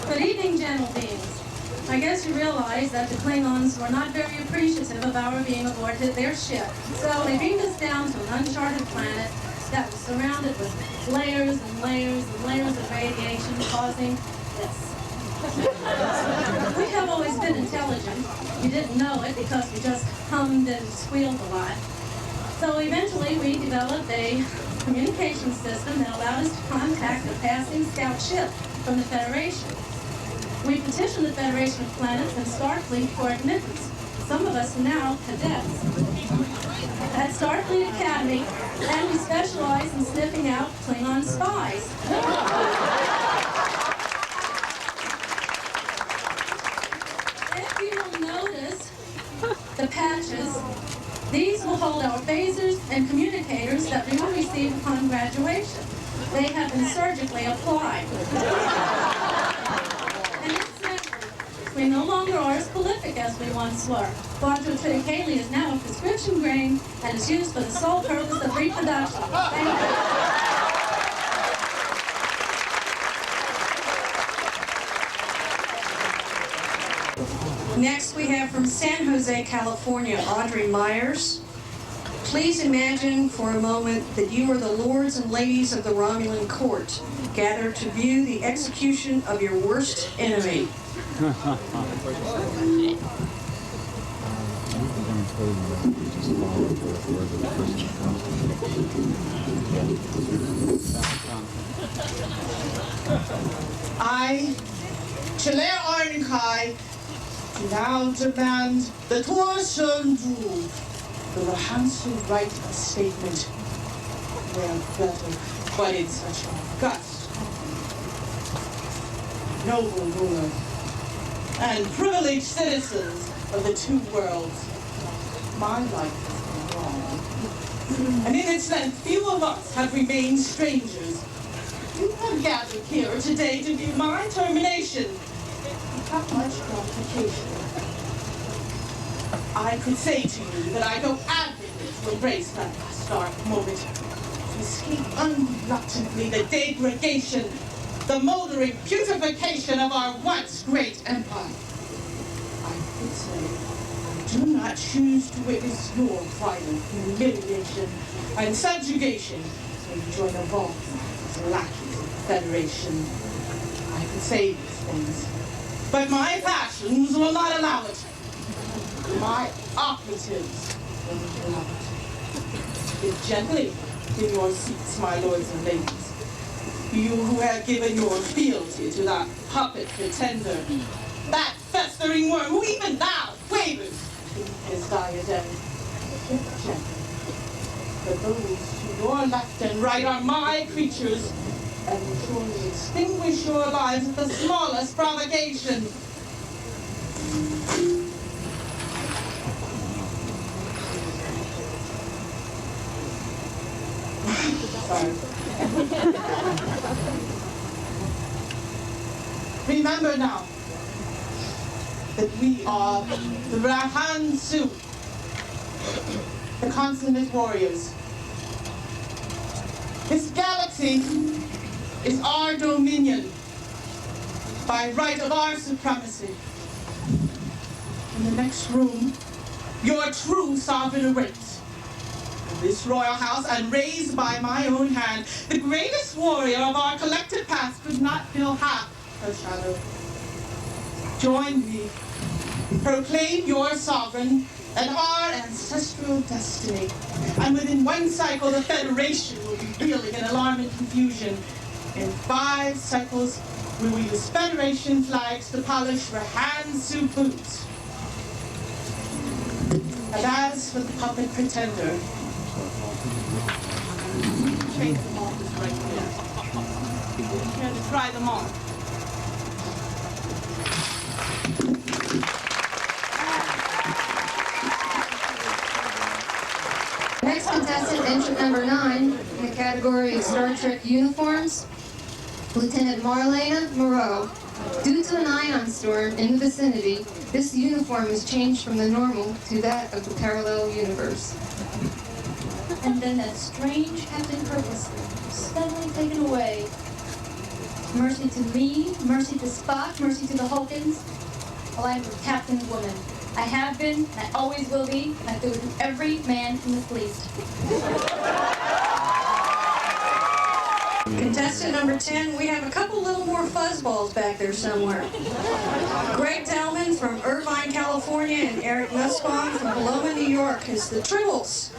Good evening, gentle beings. I guess you realize that the Klingons were not very appreciative of our being aboard their ship. So they beamed us down to an uncharted planet that was surrounded with layers and layers and layers of radiation causing this. We have always been intelligent. You didn't know it because we just hummed and squealed a lot. So eventually we developed a communication system that allowed us to contact a passing scout ship from the Federation. We petitioned the Federation of Planets and Starfleet for admittance. Some of us are now cadets at Starfleet Academy, and we specialize in sniffing out Klingon spies. If you will notice the patches, these will hold our phasers and communicators that we will receive upon graduation. They have been surgically applied. And incidentally, we no longer are as prolific as we once were. Takei is now a prescription grain and is used for the sole purpose of reproduction. Thank you. Next, we have from San Jose, California, Audrey Myers. Please imagine for a moment that you are the lords and ladies of the Romulan court, gathered to view the execution of your worst enemy. I, Chelair Arnikai, now demand the TOS the Rahansu write a statement where better, but in such august, noble ruler, and privileged citizens of the two worlds. My life has been long, and in its length few of us have remained strangers. You have gathered here today to view my termination. Without much gratification. I could say to you that I go adamantly to embrace that last dark moment, to escape unreluctantly the degradation, the moldering putrefaction of our once great empire. I could say, I do not choose to witness your violent humiliation and subjugation when you join a vault as lackeys of the Federation. I could say these things, but my passions will not allow it. My operatives will allow it. Give gently in your seats, my lords and ladies. You who have given your fealty to that puppet pretender, that festering worm who even now quavers in his diadem. Give gently. For those to your left and right are my creatures, and will surely extinguish your lives at the smallest provocation. Remember now that we are the Rahansu, the consummate warriors. This galaxy is our dominion by right of our supremacy. In the next room, your true sovereign awaits. This royal house, and raised by my own hand, the greatest warrior of our collective past could not fill half her shadow. Join me, proclaim your sovereign and our ancestral destiny, and within one cycle the Federation will be reeling in alarming confusion. In 5 cycles, we will use Federation flags to polish Rahansu boots. And as for the puppet pretender, take them off this right here. Here to try them on. Next contestant, entrant number 9, in the category of Star Trek uniforms, Lieutenant Marlena Moreau. Due to an ion storm in the vicinity, this uniform is changed from the normal to that of the parallel universe. And then that strange Captain Kirk is suddenly taken away. Mercy to me, mercy to Spock, mercy to the Hulkins. Well, I'm a captain woman. I have been, and I always will be, and I do it to every man in the fleet. Contestant number 10, we have a couple little more fuzzballs back there somewhere. Greg Tellman from Irvine, California, and Eric Nussbaum from Paloma, New York is the Tribbles.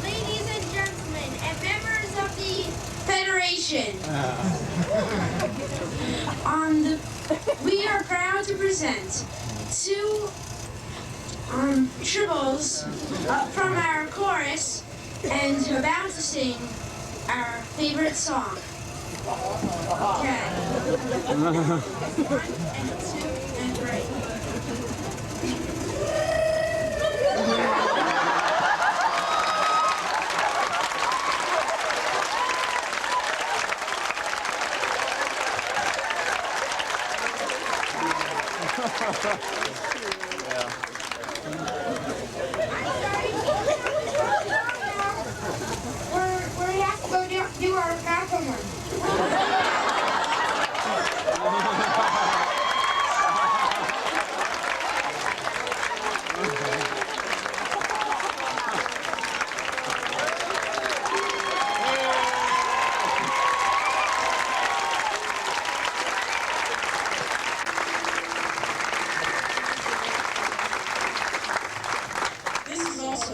Ladies and gentlemen, and members of the Federation, we are proud to present two tribbles from our chorus and about to sing our favorite song. Okay. 1 and 2 and 3. We have to go do our compliment.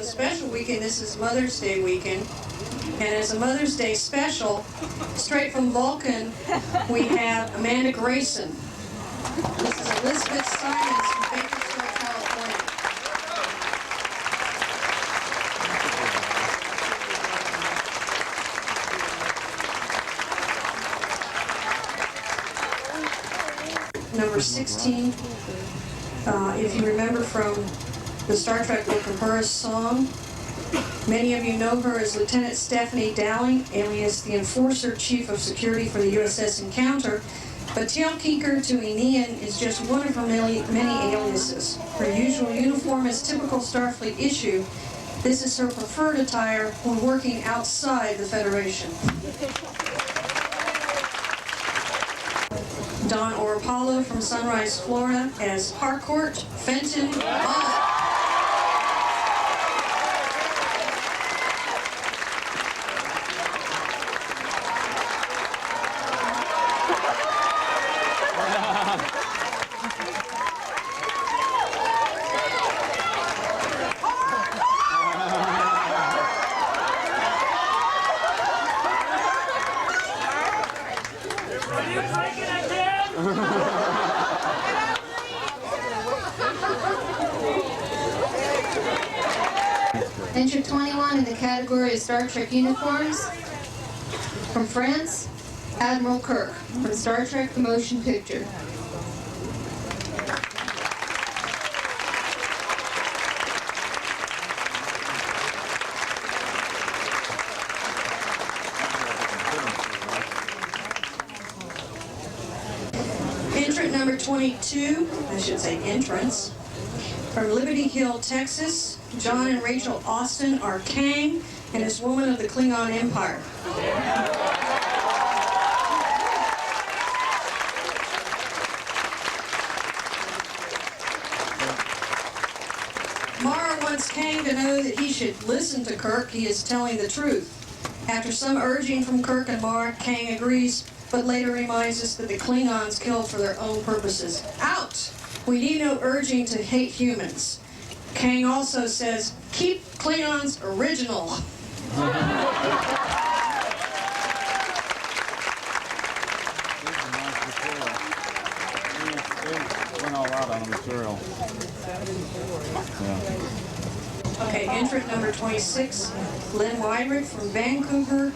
Special weekend. This is Mother's Day weekend. And as a Mother's Day special, straight from Vulcan, we have Amanda Grayson. This is Elizabeth Simons from Bakersfield, California. Number 16, if you remember from the Star Trek book Uhura's song, many of you know her as Lieutenant Stephanie Dowling, alias the Enforcer Chief of Security for the USS Encounter, but Tailkeeper to Aenean is just one of her many aliases. Her usual uniform is typical Starfleet issue. This is her preferred attire when working outside the Federation. Don Oropalo from Sunrise, Florida as Harcourt Fenton Bond. Entry 21 in the category of Star Trek uniforms. From France, Admiral Kirk, from Star Trek The Motion Picture. Entrant number 22, I should say entrance, from Liberty Hill, Texas, John and Rachel Austin are Kang and his woman of the Klingon Empire. Mara wants Kang to know that he should listen to Kirk. He is telling the truth. After some urging from Kirk and Mara, Kang agrees, but later reminds us that the Klingons killed for their own purposes. Out! We need no urging to hate humans. Kang also says, keep Klingons original. Went all out on the material. Yeah. Okay, entrant number 26, Len Weidrich from Vancouver,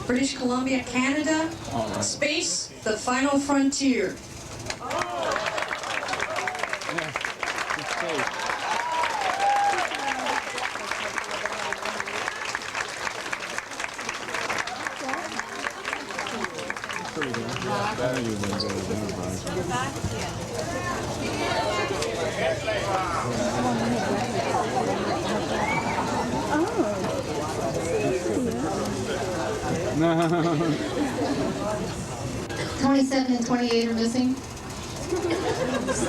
British Columbia, Canada. Space, the final frontier. No. 27 and 28 are missing.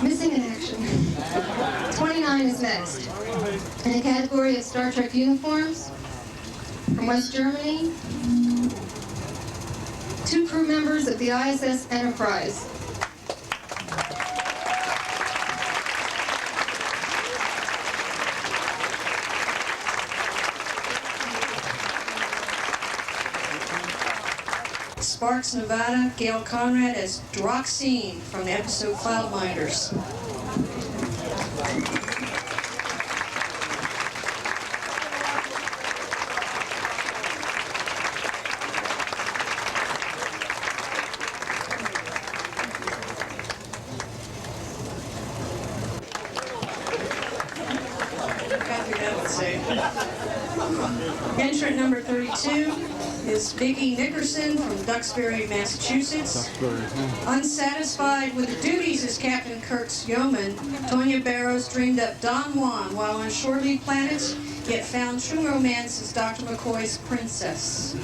Missing in action. 29 is next. In the category of Star Trek uniforms, from West Germany, 2 crew members of the ISS Enterprise. Sparks, Nevada, Gail Conrad as Droxine from the episode Cloudminders. Entrant number 32 is Vicki Nickerson from Duxbury, Massachusetts. Unsatisfied with the duties as Captain Kirk's yeoman, Tonya Barrows dreamed up Don Juan while on Shorely Planet, yet found true romance as Dr. McCoy's princess.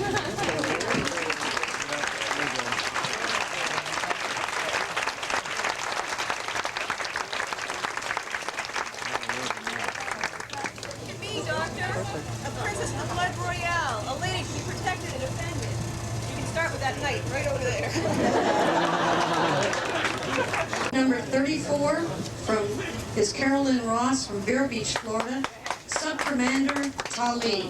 Number 34 is Carolyn Ross from Vero Beach, Florida. Sub-Commander Tali.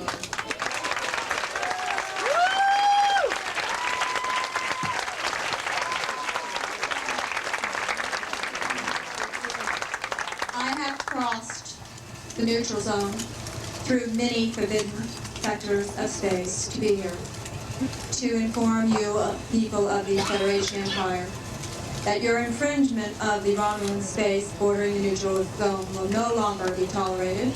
I have crossed the neutral zone through many forbidden sectors of space to be here to inform you, people of the Federation Empire, that your infringement of the Romulan space bordering the neutral zone will no longer be tolerated,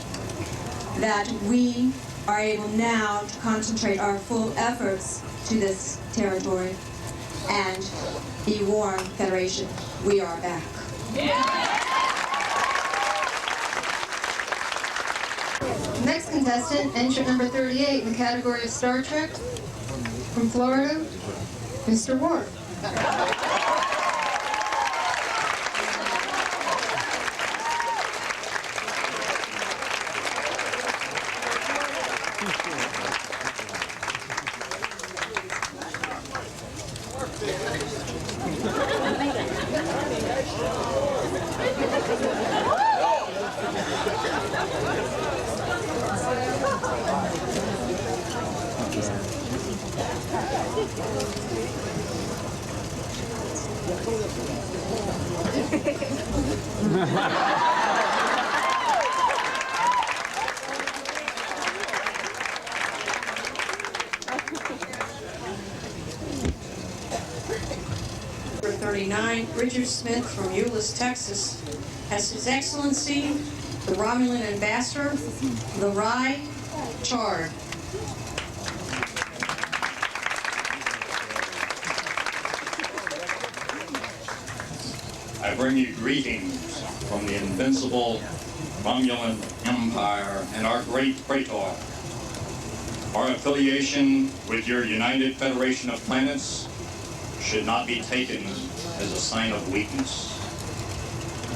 that we are able now to concentrate our full efforts to this territory, and be warned, Federation, we are back. Next contestant, entrant number 38 in the category of Star Trek, from Florida, Mr. Ward. Number 39, Richard Smith from Euless, Texas, has His Excellency, the Romulan Ambassador, the Rye Chard. I bring you greetings from the invincible Romulan Empire and our great Praetor. Our affiliation with your United Federation of Planets should not be taken as a sign of weakness.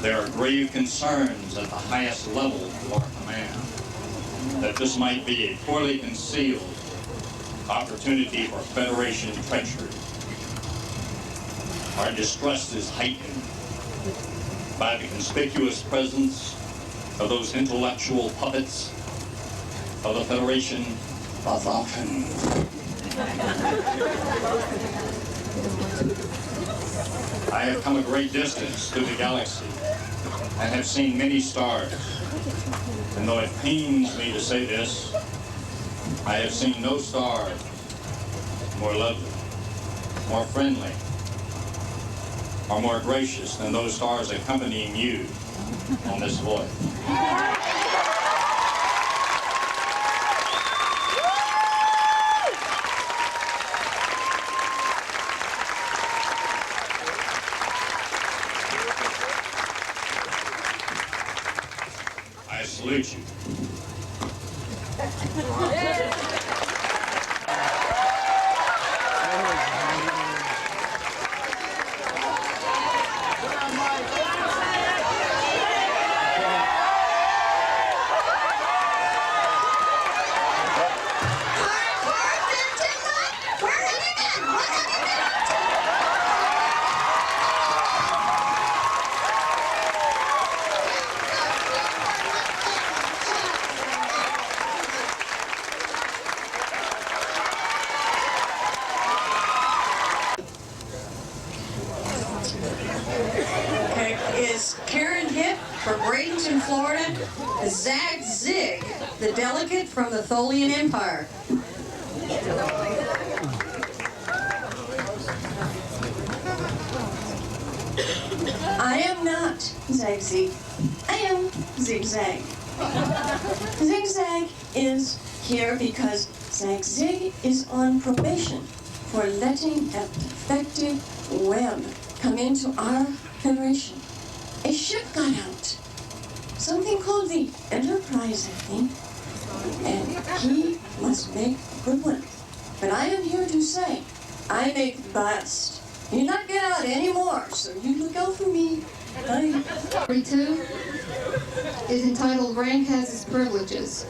There are grave concerns at the highest level of our command that this might be a poorly concealed opportunity for Federation treachery. Our distrust is heightened by the conspicuous presence of those intellectual puppets of the Federation of Vulcan. I have come a great distance through the galaxy and have seen many stars. And though it pains me to say this, I have seen no star more lovely, more friendly, or more gracious than those stars accompanying you on this voyage. I salute you. The delegate from the Tholian Empire. I am not Zag-Zig. I am Zigzag. Zigzag is here because Zag-Zig is on probation for letting a defective web come into our Federation. A ship got out. Something called the Enterprise, I think. And he must make a good one. But I am here to say, I make the best. You not get out anymore, so you look out for me. Bye. 42 is entitled Rank Has Its Privileges.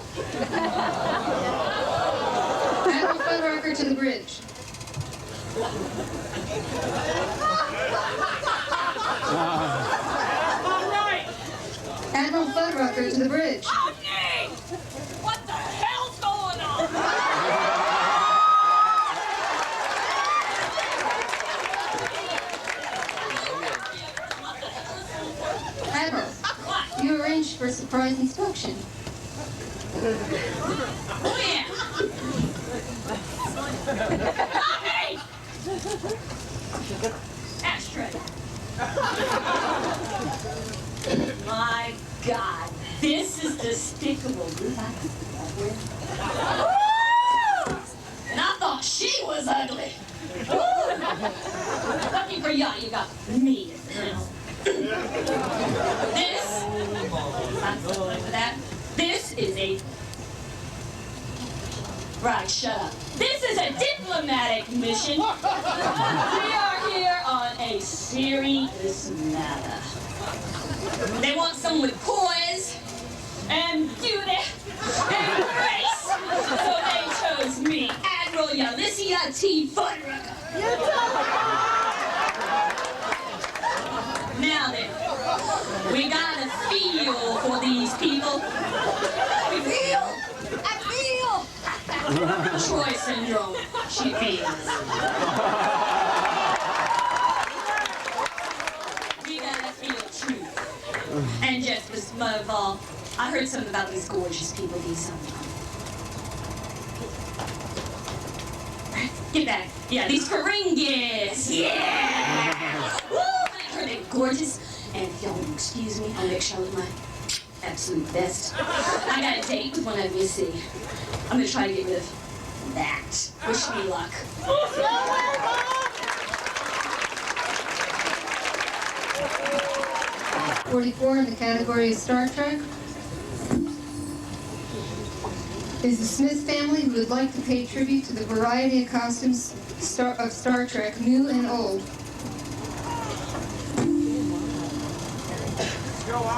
Admiral Fuddrucker to the bridge. Admiral Fuddrucker to the bridge. What the hell's going on? Admiral, you arranged for surprise inspection. Oh yeah. Hey! Ashtray. My God, this is despicable. And I thought she was ugly. Lucky for y'all, you got me. This is a... Right, shut up. This is a diplomatic mission. We are here on a serious matter. They want someone with poise and beauty and grace. So they chose me, Admiral Ulysses T. Fuddrucker. Now then, we got a feel for these people. We feel. I feel. Troy syndrome. She feels. We gotta feel truth. And just above all, I heard something about these gorgeous people these sometimes. Get back. Yeah, these Ferengians. Yeah! Woo! I heard they're gorgeous. And if y'all will excuse me, I'll make sure with my absolute best. I got a date with one of you, see. I'm gonna try to get rid of that. Wish me luck. 44 in the category of Star Trek is the Smith family who would like to pay tribute to the variety of costumes of Star Trek, new and old.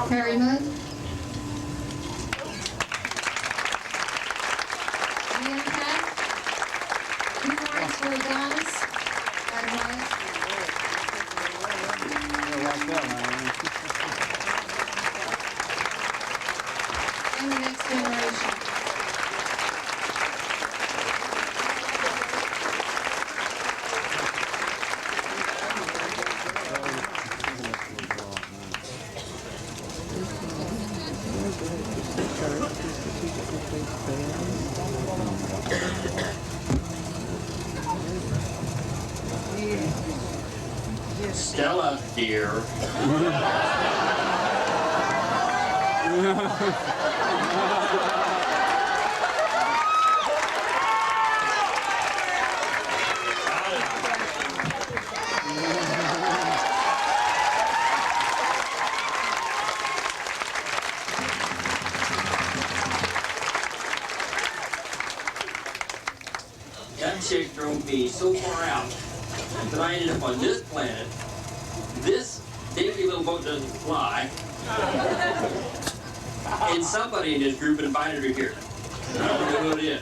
Harry Mudd. Ian Pat. 2 points for Adonis. Stella, dear. That chick drove me so far out that I ended up on this planet. This dinky little boat doesn't fly. And somebody in this group invited her here. I don't know who it is.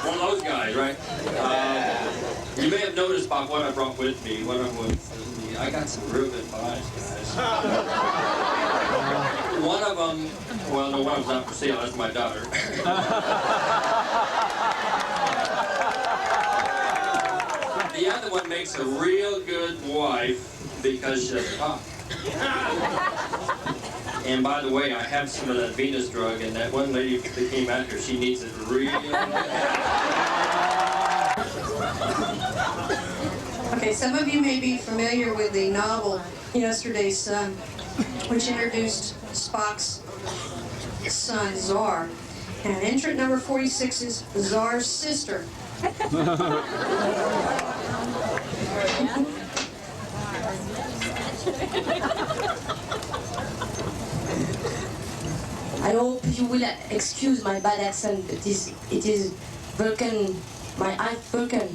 One of those guys, right? You may have noticed about what I brought with me. One of them was, I got some real good buys, guys. One of them, well, no, one of them's not for sale. That's my daughter. The other one makes a real good wife because she's hot. And by the way, I have some of that Venus drug, and that one lady that came after, she needs it real Okay, some of you may be familiar with the novel Yesterday's Son, which introduced Spock's son, Zar. And entrant number 46 is Zar's sister. I hope you will excuse my bad accent. It is Vulcan, my aunt Vulcan.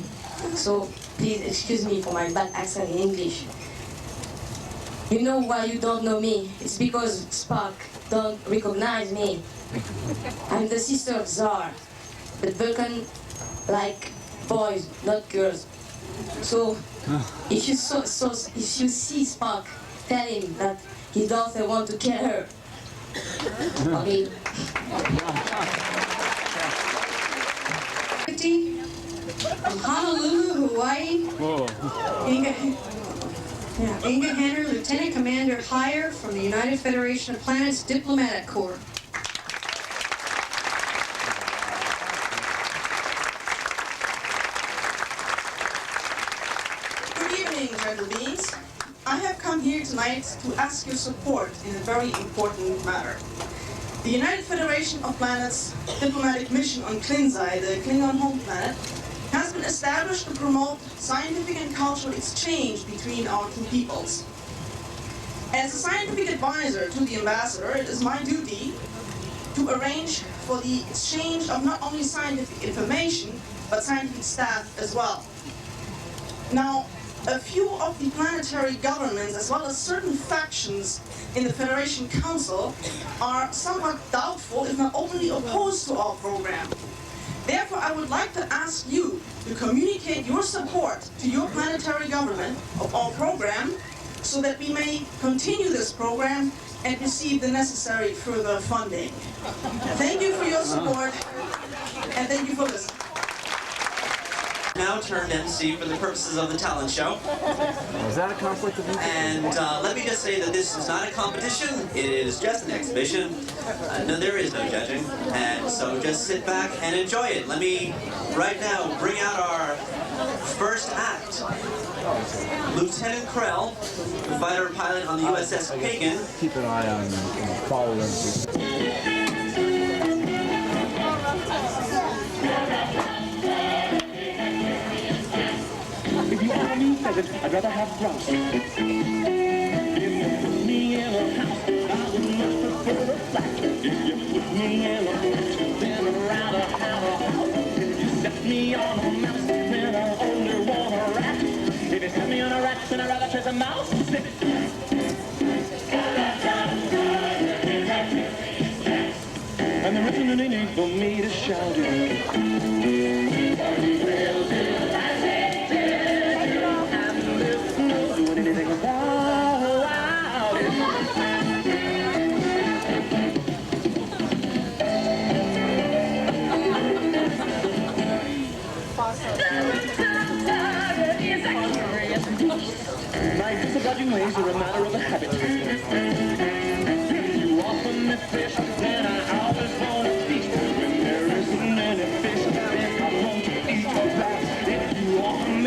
So please excuse me for my bad accent in English. You know why you don't know me? It's because Spock don't recognize me. I'm the sister of Zar, but Vulcan like boys, not girls. So if you see Spock, tell him that his daughter want to kill her. Okay. 50 from Honolulu, Hawaii. Inga Henner, Lieutenant Commander Hire from the United Federation of Planets Diplomatic Corps. Good evening, gentle beings. I have come here tonight to ask your support in a very important matter. The United Federation of Planets diplomatic mission on Klinzai, the Klingon home planet, has been established to promote scientific and cultural exchange between our two peoples. As a scientific advisor to the ambassador, it is my duty to arrange for the exchange of not only scientific information, but scientific staff as well. Now, a few of the planetary governments, as well as certain factions in the Federation Council, are somewhat doubtful, if not openly opposed to our program. Therefore, I would like to ask you to communicate your support to your planetary government of our program so that we may continue this program and receive the necessary further funding. Thank you for your support, and thank you for listening. Now turned MC for the purposes of the talent show. Is that a conflict of interest? And let me just say that this is not a competition, it is just an exhibition. No, there is no judging, and so just sit back and enjoy it. Let me, right now, bring out our first act. Lieutenant Krell, the fighter pilot on the USS Pagan. Keep an eye on them and follow them. If you want a new pheasant, I'd rather have grouse. If you put me in a house, I would much prefer a flat. If you put me in a house, then I'd rather have a house. If you set me on a mouse, then I'll only want a rat. If you set me on a rat, then I'd rather chase a mouse. Snip it. And there isn't any need for me to shout it. My disobliging ways are a matter of a habit. If you offer me fish, then I always want to feast. When there isn't any fish, then I want to eat that. If you offer me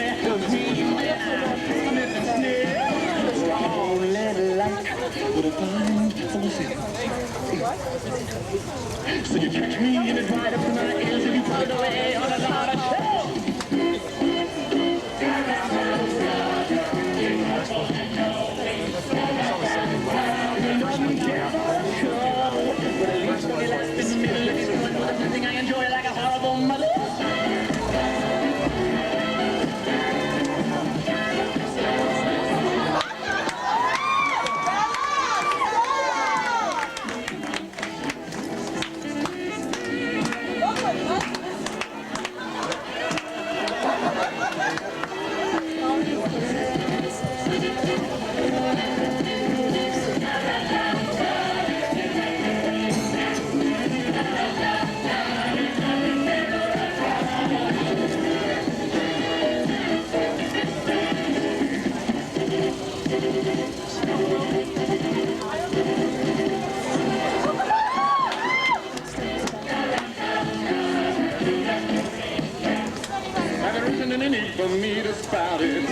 for me to spout it. I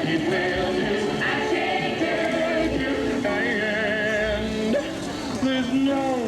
can tell you, I can't tell you, and there's no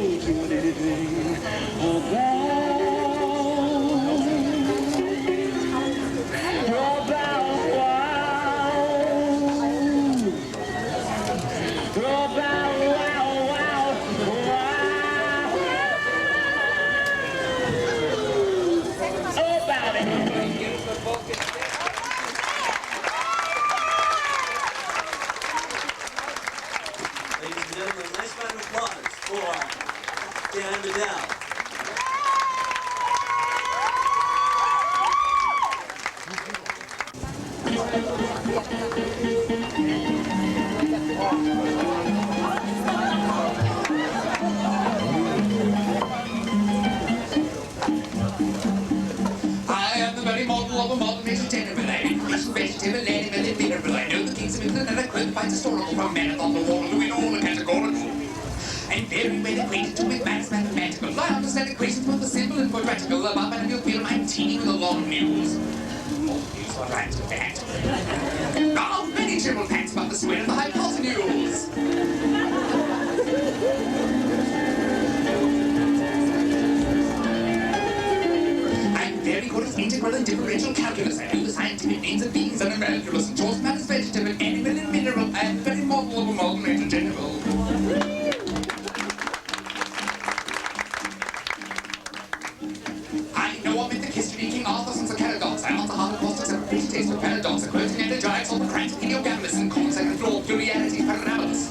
telling about historical from Marathon, the wall, doing all the categorical. I'm very well acquainted to with maths, mathematical. I understand equations both the simple and quadratical. Above and you'll feel I'm teeming with a lot of news. All news are right to that. Oh, many trivial facts about the square of the hypotenuse. I'm very good at integral and differential calculus. I know the scientific names of beings and animalculous and choice matters vegetable, animal and mineral. I'm very model of amalgamated general. I know I'm in the history King Arthur since the paradox. I answer hard across except for taste for paradox. Quoting energize all the cranks, ideogrammus, and common second floor, plurality, parabolas.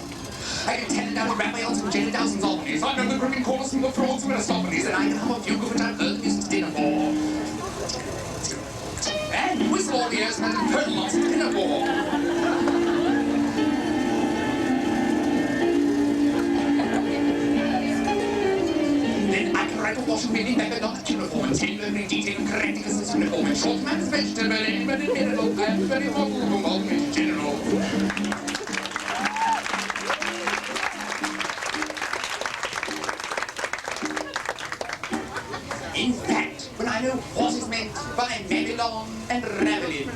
I can tell it down with raphaels and jelly thousands of these. I know the gripping chorus from the frauds and Aristophanes, and I can hum a few which I've heard the music's dinner for. And whistle all the ears and infernal nonsense dinner for. Then I can write a washing machine back not uniform and tell every detail and correcting as this uniform. And short man's vegetable, anybody mineral, I am very model of amalgamated general. In fact, when I know what is meant by Babylon and Ravelin,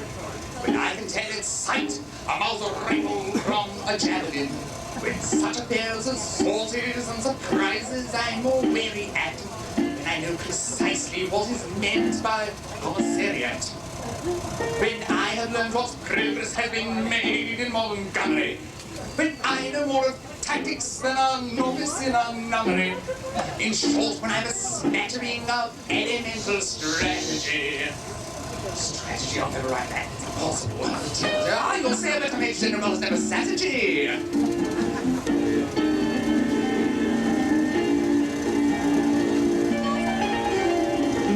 when I can tell its sight a Mauser rifle from a javelin, when such affairs as sorties and surprises I'm more wary at, when I know precisely what is meant by commissariat, when I have learned what progress has been made in modern gunnery, when I know more of tactics than a novice in a nunnery. In short, when I'm a smattering of elemental strategy. Strategy, I'll never write that. It's impossible. Ah, you'll say a better mage general has never strategy.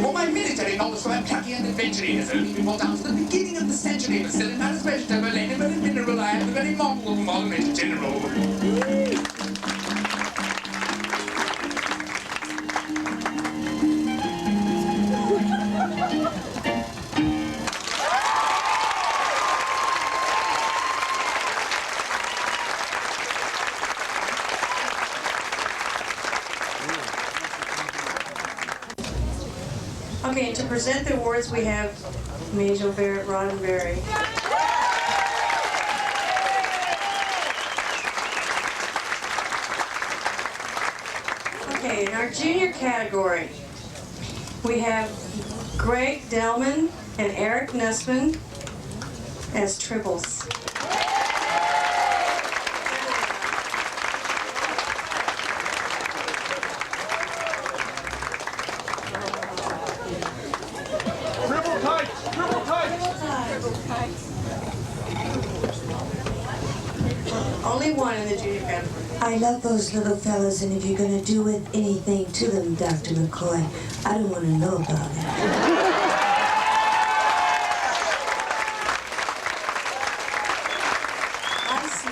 For my military knowledge, so I'm plucky and adventuring, has only been brought down to the beginning of the century, but still in matters vegetable, animal, and mineral, I am the very model of modern major general. Okay, to present the awards, we have Majel, Barrett, Roddenberry. Okay, in our junior category, we have Greg Delman and Eric Nussman as triples. Only one in the junior category. I love those little fellas, and if you're going to do anything to them, Dr. McCoy, I don't want to know about it. I see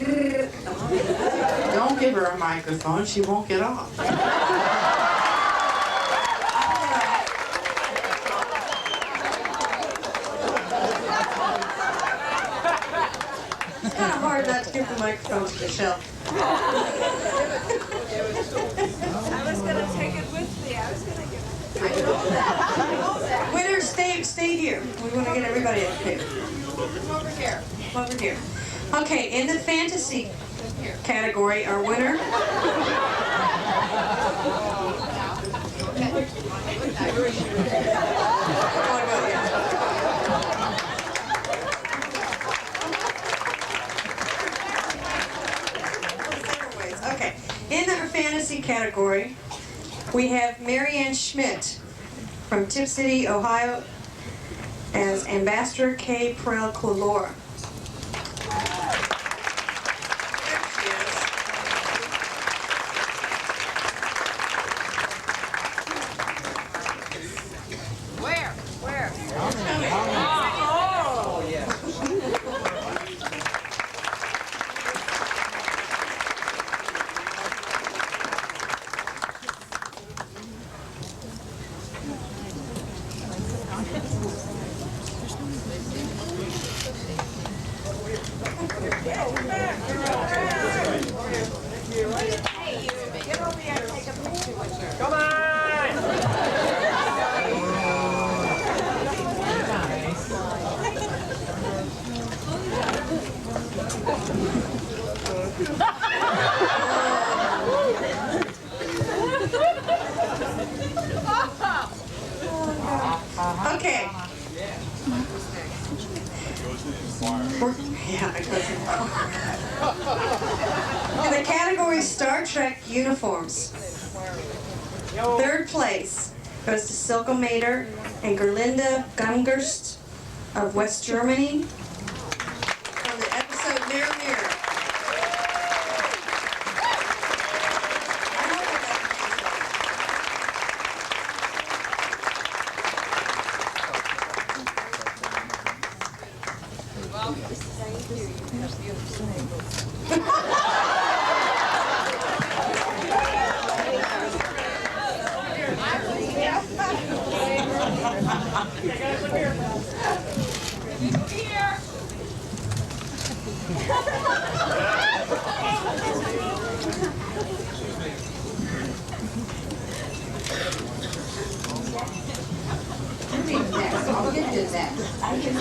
you. Don't give her a microphone, she won't get off. It's kind of hard not to give the microphone to Nichelle. was going to take it with me. I was going to give it. I know that. Winners, stay here. We want to get everybody up here. Come over here. Over here. Okay, in the fantasy category, our winner. Okay, in the fantasy category, we have Marianne Schmidt from Tip City, Ohio, as Ambassador K. Prel Kolora. Where? Oh, yeah. Come on! Okay. Yeah, it goes in the choir. In the category Star Trek uniforms, third place goes to Silke Mater and Gerlinde Gungerst of West Germany from the episode Mirror Mirror. I'll get to that. You're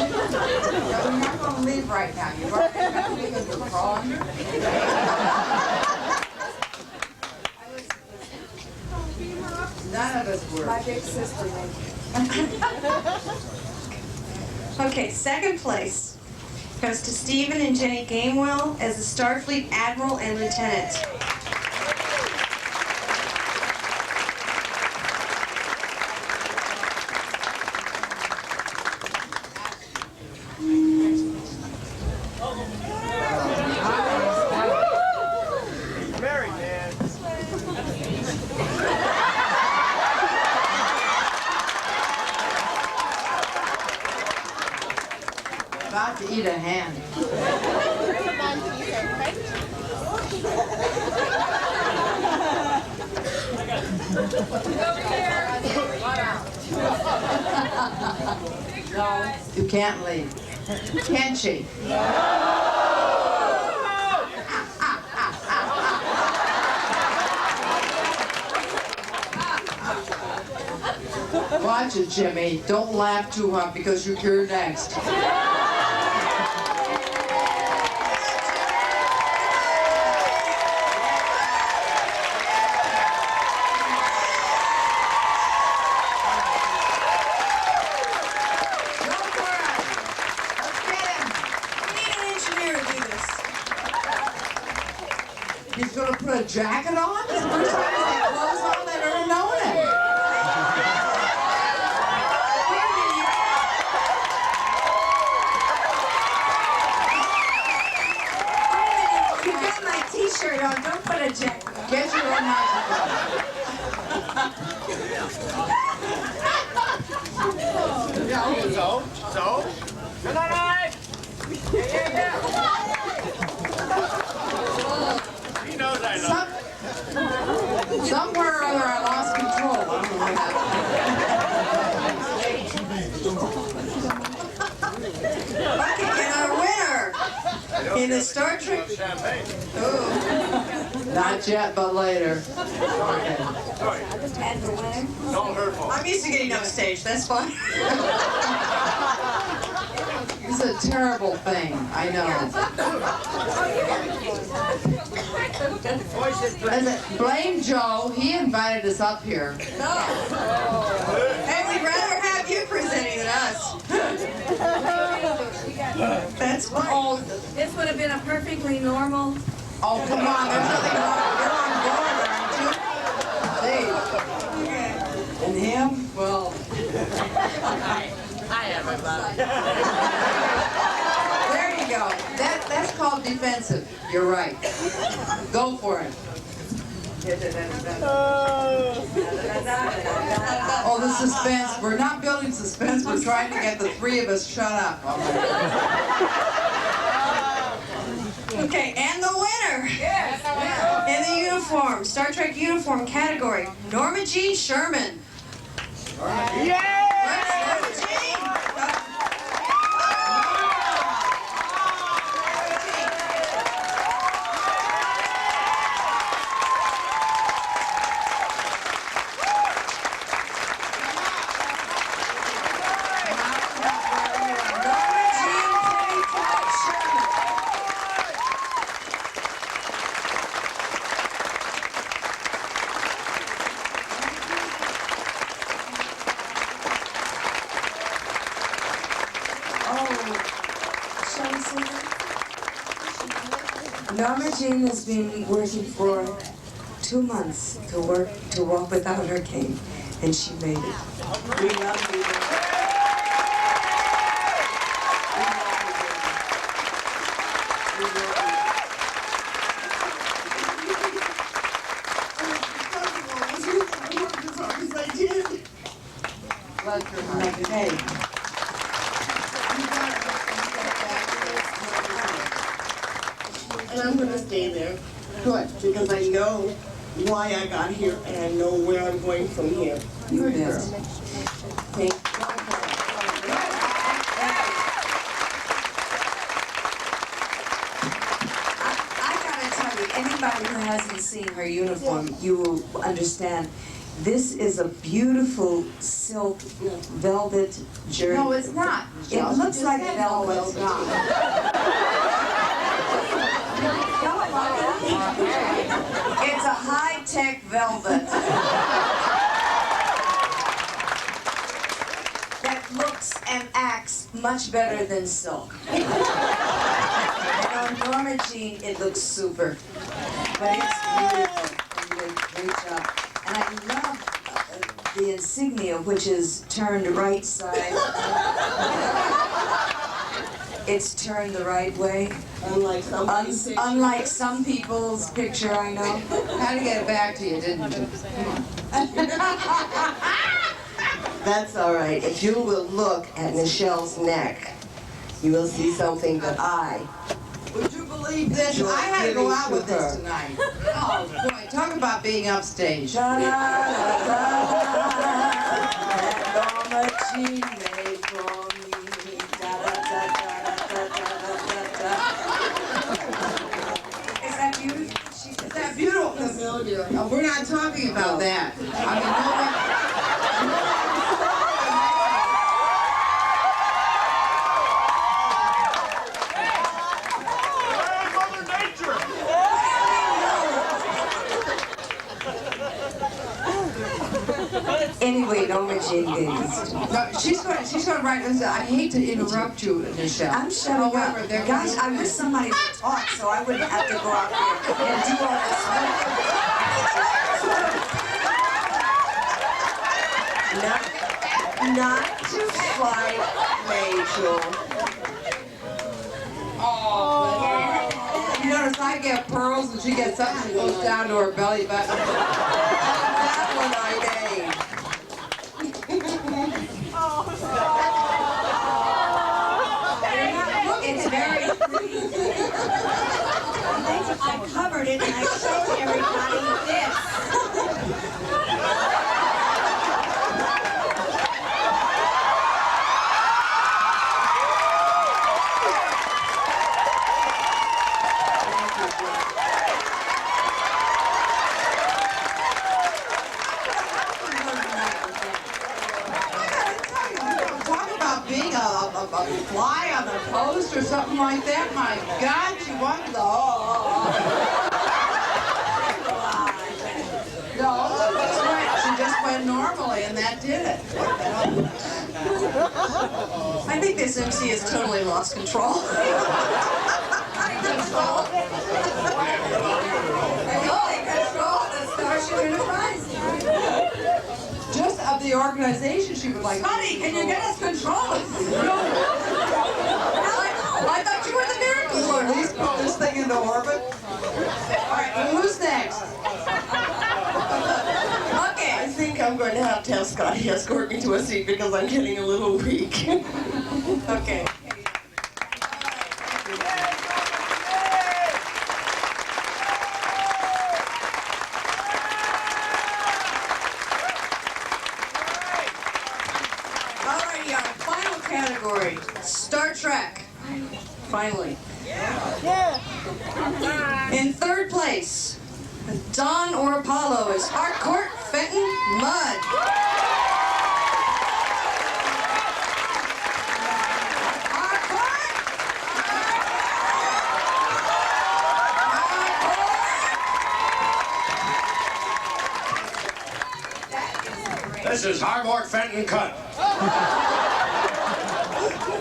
not going to leave right now. You're already going to leave in the front. None of us were. My big sister Okay, second place goes to Stephen and Jenny Gamewell as the Starfleet Admiral and Lieutenant. about to eat a hand. No, you can't leave. Can she? Watch it, Jimmy. Don't laugh too hard because you're next. He's gonna put a jacket on? It's the first time he's had clothes on I've ever known it. You got my t-shirt on, don't put a jacket on. Get your own microphone. So? Good night! Yeah. He knows I love him. Somewhere or other I lost control. I don't know what happened. Okay, and our winner In the Star Trek? Not yet, but later. I'm used to getting up stage, that's fine. It's a terrible thing, I know. Blame Joe, he invited us up here. Hey, we'd rather have you presenting than us. That's fine. Oh, this would have been a perfectly normal. Oh, come on, there's nothing wrong. You're on board, aren't you? And him? Well. I have a lot. There you go. That's called defensive. You're right. Go for it. Oh, the suspense. We're not building suspense. We're trying to get the three of us shut up. Okay, and the winner. Yes. In the uniform, Star Trek uniform category, Norma Jean Sherman. Yeah! Norma Jean. Norma Jean has been working for 2 months to walk without her cane, and she made it. We love you. And I'm going to stay there. Good. Because I know why I got here and I know where I'm going from here. Good girl. Thank you. I gotta tell you, anybody who hasn't seen her uniform, you will understand. This is a beautiful silk velvet jersey. No, it's not. It looks like velvet. It's not. It's a high-tech velvet That looks and acts much better than silk. And on Norma Jean, it looks super. But it's beautiful. You did a great job. And I love the insignia, which is turned right side. It's turned the right way. Unlike some people's picture, I know. Had to get it back to you, didn't you? That's all right. If you will look at Nichelle's neck, you will see something that I... Would you believe this? I had to go out with this tonight. Oh, boy, talk about being upstage. Norma Jean made for me. Is that beautiful? Is that beautiful? Oh, we're not talking about that. I Anyway, Norma Jean Davis. No, she's going to write this. I hate to interrupt you, Nichelle. I'm shutting up. Guys, I wish somebody would talk so I wouldn't have to go out there and do all this work. Not to fight Majel. Oh, you notice I get pearls and she gets something that goes down to her belly button. That one I made. It's very pretty. I covered it and I showed everybody this. or something like that. My God, she wanted the No, she just went normally, and that did it. I think this MC has totally lost control. Control the Starship Enterprise. Just of the organization, she was like, honey, can you get us control? I thought you were the miracle Lord. Please put this thing into orbit. All right, well, who's next? Okay, I think I'm going to have to have Scotty escort me to a seat because I'm getting a little weak. Okay. Alrighty, our final category, Star Trek. Finally. Yeah. In third place, Don or Apollo is Harcourt Fenton Mudd. This is Harcourt Fenton Cut.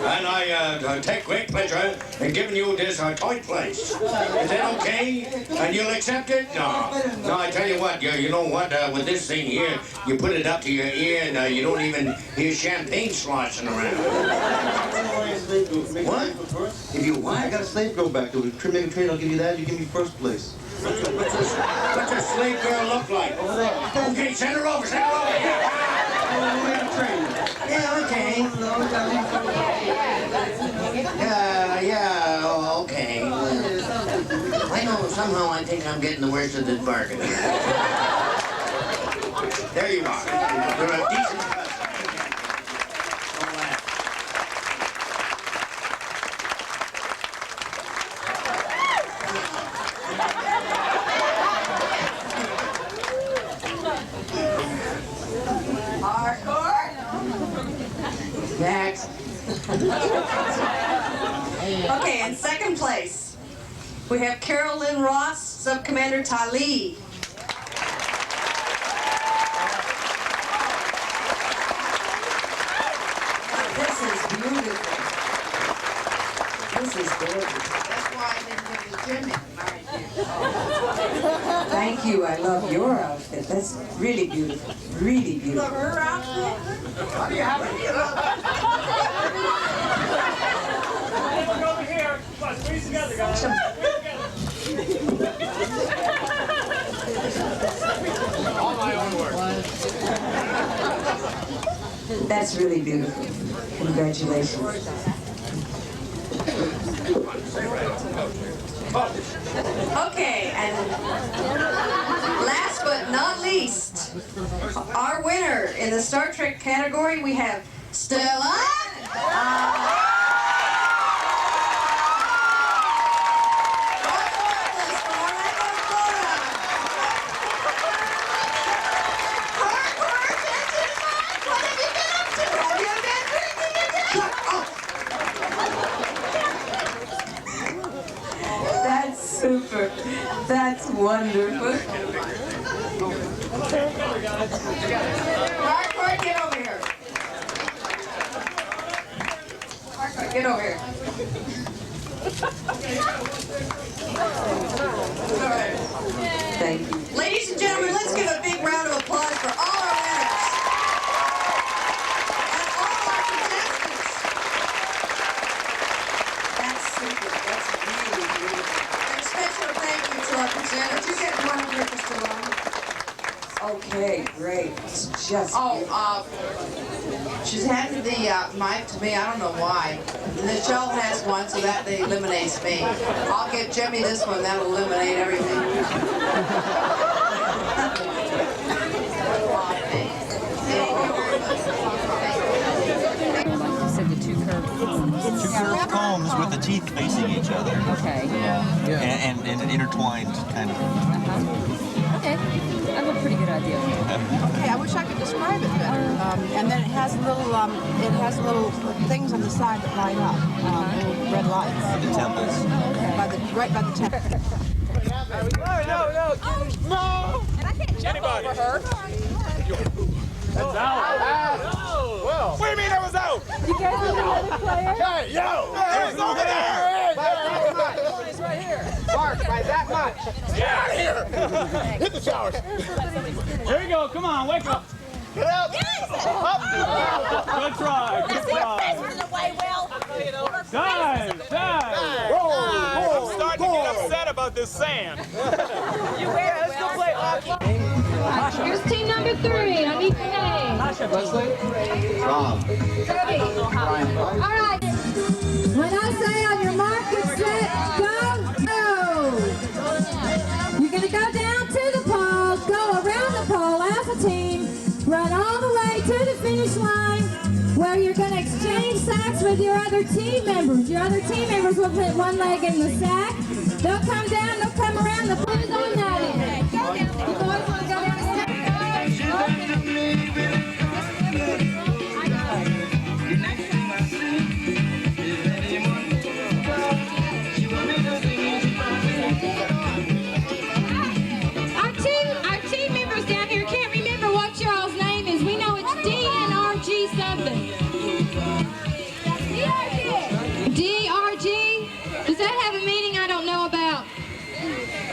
And I take great pleasure in giving you this toy place. Is that okay? And you'll accept it? No. No, I tell you what, you know what, with this thing here, you put it up to your ear and you don't even hear champagne sloshing around. What? If you what? I got a slave girl back there. If make a trade, I'll give you that. You give me first place. What's a slave girl look like? Over there. Okay, send her over, send her over. Yeah, okay. Okay. I know somehow I think I'm getting the worst of this bargain. There you are. You're a decent customer. Don't laugh. Next. Okay, in second place, we have Carol Lynn Ross, Sub-Commander Tali. This is beautiful. This is gorgeous. That's why I didn't give you Jimmy. Thank you. I love your outfit. That's really beautiful. Really beautiful. Love her outfit? How do you have it? Look over here. Come on, squeeze together, guys. All my own work. That's really beautiful. Congratulations. Okay, and last but not least, our winner in the Star Trek category, we have Stella. That's super. That's wonderful. Harcourt, get over here. Harcourt, get over here. Thank you. Ladies and gentlemen, let's give a big round of applause for all our winners. And all our contestants. That's super. That's really beautiful. And a special thank you to our presenters. Did you get one of your Trelane? Okay, great. It's just she's handed the mic to me. I don't know why. Nichelle has one, so that eliminates me. I'll give Jimmy this one. That'll eliminate everything. Two curved combs with the teeth facing each other. Okay. Yeah. And intertwined, kind of. Okay. I have a pretty good idea. Okay, I wish I could describe it better. And then it has little things on the side that light up, little red lights. The temples. Right by the temple. No! And I can't jump over her. That's out. Well. What do you mean that was out? You guys need another player? Hey, yo! It was over there! By that much. It's right here. Mark, by that much. Get out of here! Hit the showers. There you go. Come on, wake up. Get out! Up! Good try. Good try. Dive! I'm starting to get upset about this sand. Let's go play hockey. Here's team number 3. I need your name. Tasha. Wesley. Rob. Toby. All right. When I say on your mark, get set, go, go. You're going to go down to the pole, go around the pole as a team, run all the way to the finish line, where you're going to exchange sacks with your other team members. Your other team members will put one leg in the sack. They'll come down, they'll come around, the pole is on that end. The boys want to go down the sack. Our team members down here can't remember what y'all's name is. We know it's DNRG something. DRG? Does that have a meaning I don't know about?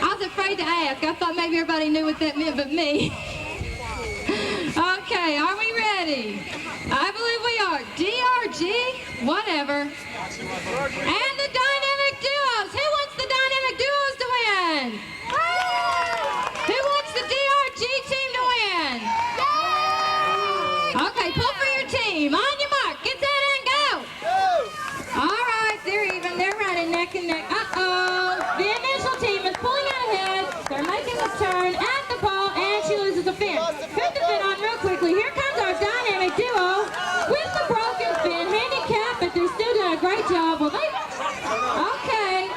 I was afraid to ask. I thought maybe everybody knew what that meant but me. Okay, are we ready? I believe we are. DRG? Whatever. And the dynamic duos. Who wants the dynamic duos to win? Who wants the DRG team to win? Okay, pull for your team. On your mark. Get set and go. All right, they're even. They're running neck and neck. Uh-oh. The initial team is pulling ahead. They're making a turn at the ball, and she loses a fin. Put the fin on real quickly. Here comes our dynamic duo with the broken fin, handicapped, but they're still doing a great job. Well, okay.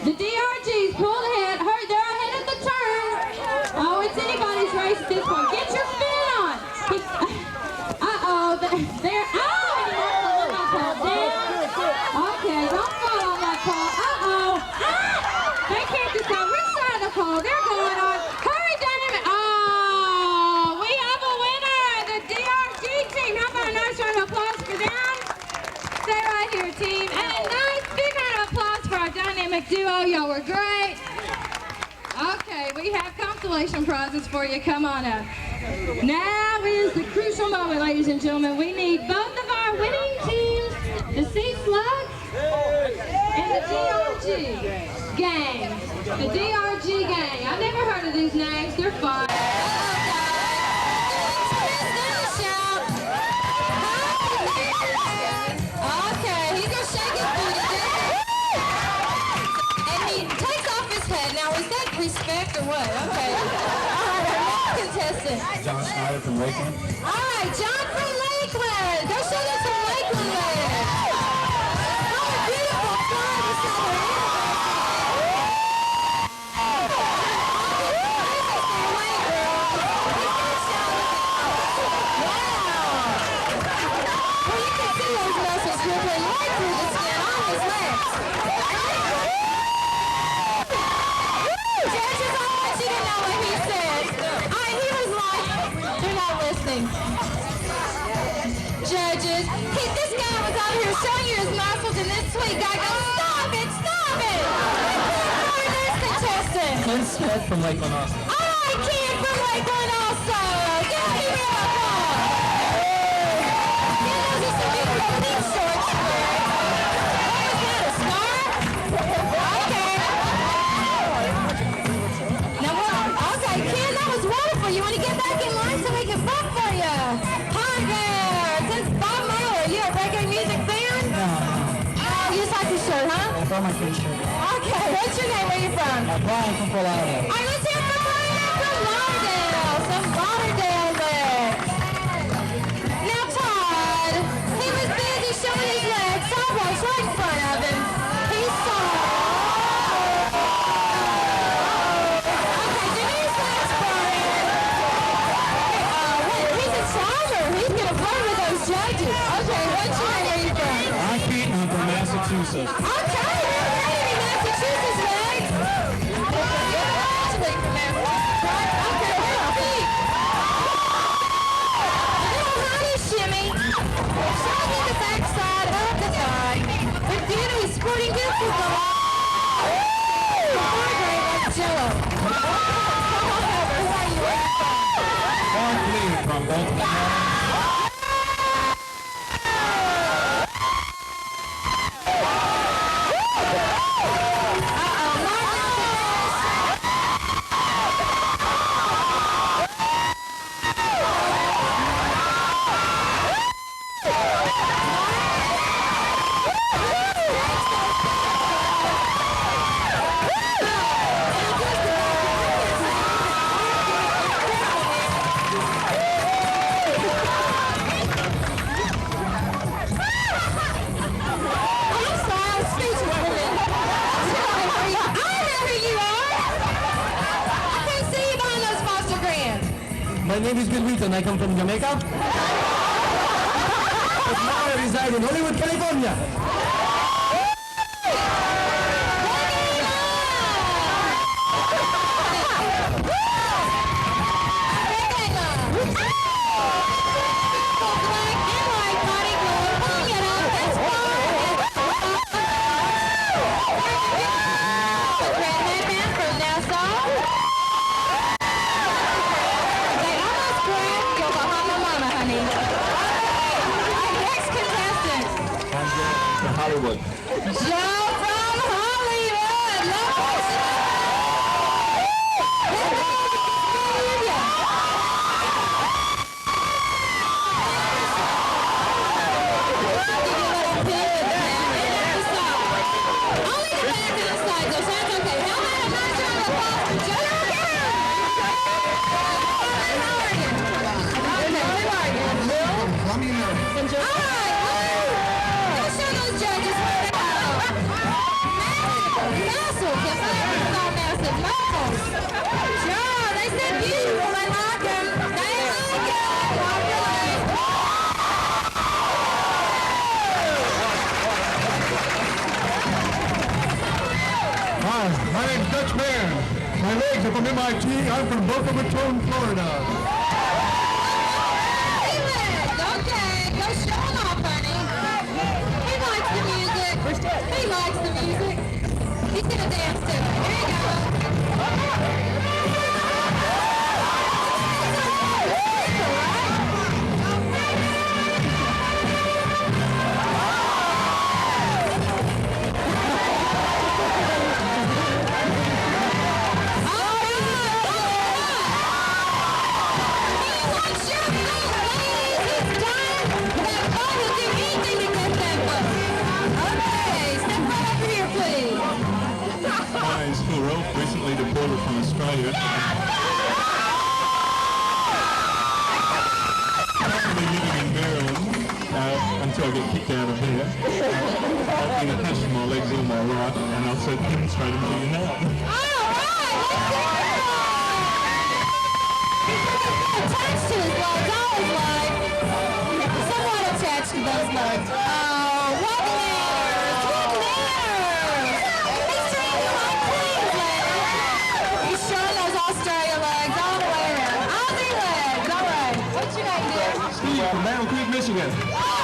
The DRGs pulled ahead. They're ahead at the turn. Oh, it's anybody's race at this point. Get your fin on. Uh-oh. They're okay, don't fall on that pole. Uh-oh. They can't decide which side of the pole they're going on. Hurry, dynamic. Oh, we have a winner. The DRG team. How about a nice round of applause for them? Stay right here, team. And a nice big round of applause for our dynamic duo. Y'all were great. Okay, we have consolation prizes for you. Come on up. Now is the crucial moment, ladies and gentlemen. We need both of our winning teams, the Sea Slugs and the DRG gang. The DRG gang. I've never heard of these names. They're fun. Okay, he's gonna shake his booty. And he takes off his head. Now, is that respect or what? Okay. All right, our next contestant. John Snyder from Lakeland. All right, John from Lakeland. Go show us some Lakeland land. Oh, beautiful fun. Well, you can see those muscles dribbling right through the skin on his legs. Judges, I want you to know what he said. He was like, they're not listening. Judges, this guy was out here showing you his muscles, and this sweet guy goes, stop it, stop it. Our next contestant. Ken Smith from Lakeland also. All right, Ken from Lakeland also. Give me a applause. Ken, those are some beautiful pink shorts you're wearing. What is that, a scarf? Okay. Now, okay, Ken, that was wonderful. You want to get back in line so we can vote for you? Hi there. Since Bob Marley, you a reggae music fan? No. Oh, you just like your shirt, huh? I brought my t-shirt. Okay, what's your name? Where you from? Brian from Fort Lauderdale. All right, let's hear from Marina from Lauderdale. Some Lauderdale there. Now, Todd, he was busy showing his legs sideways right in front of him. He saw. Okay, Denise, let's Brian. He's a charger. He's going to play Massachusetts. Sporting goods is Mark Lee from Baltimore. My name is Wheaton. I come from Jamaica. But now I reside in Hollywood, California. Hollywood. Joe from Hollywood! My name's Dutch Man. My legs are from MIT. I'm from Boca Raton, Florida. Okay, go show him off, honey. He likes the music. He likes the music. He's gonna dance to it. Here you go. My school Ralph, recently deported from Australia. Currently living in Maryland until I get kicked out of here. I've been attached to my legs all my life, and I'll set demonstrate them to you now. Attached to his legs all his life. Somewhat attached to those legs. Oh, what nerves! What nerves! He's treating you like Queensland. He's showing those Australia legs all the way around. Aussie legs, all right. What's your name, dear? Steve from Battle Creek, Michigan. Oh,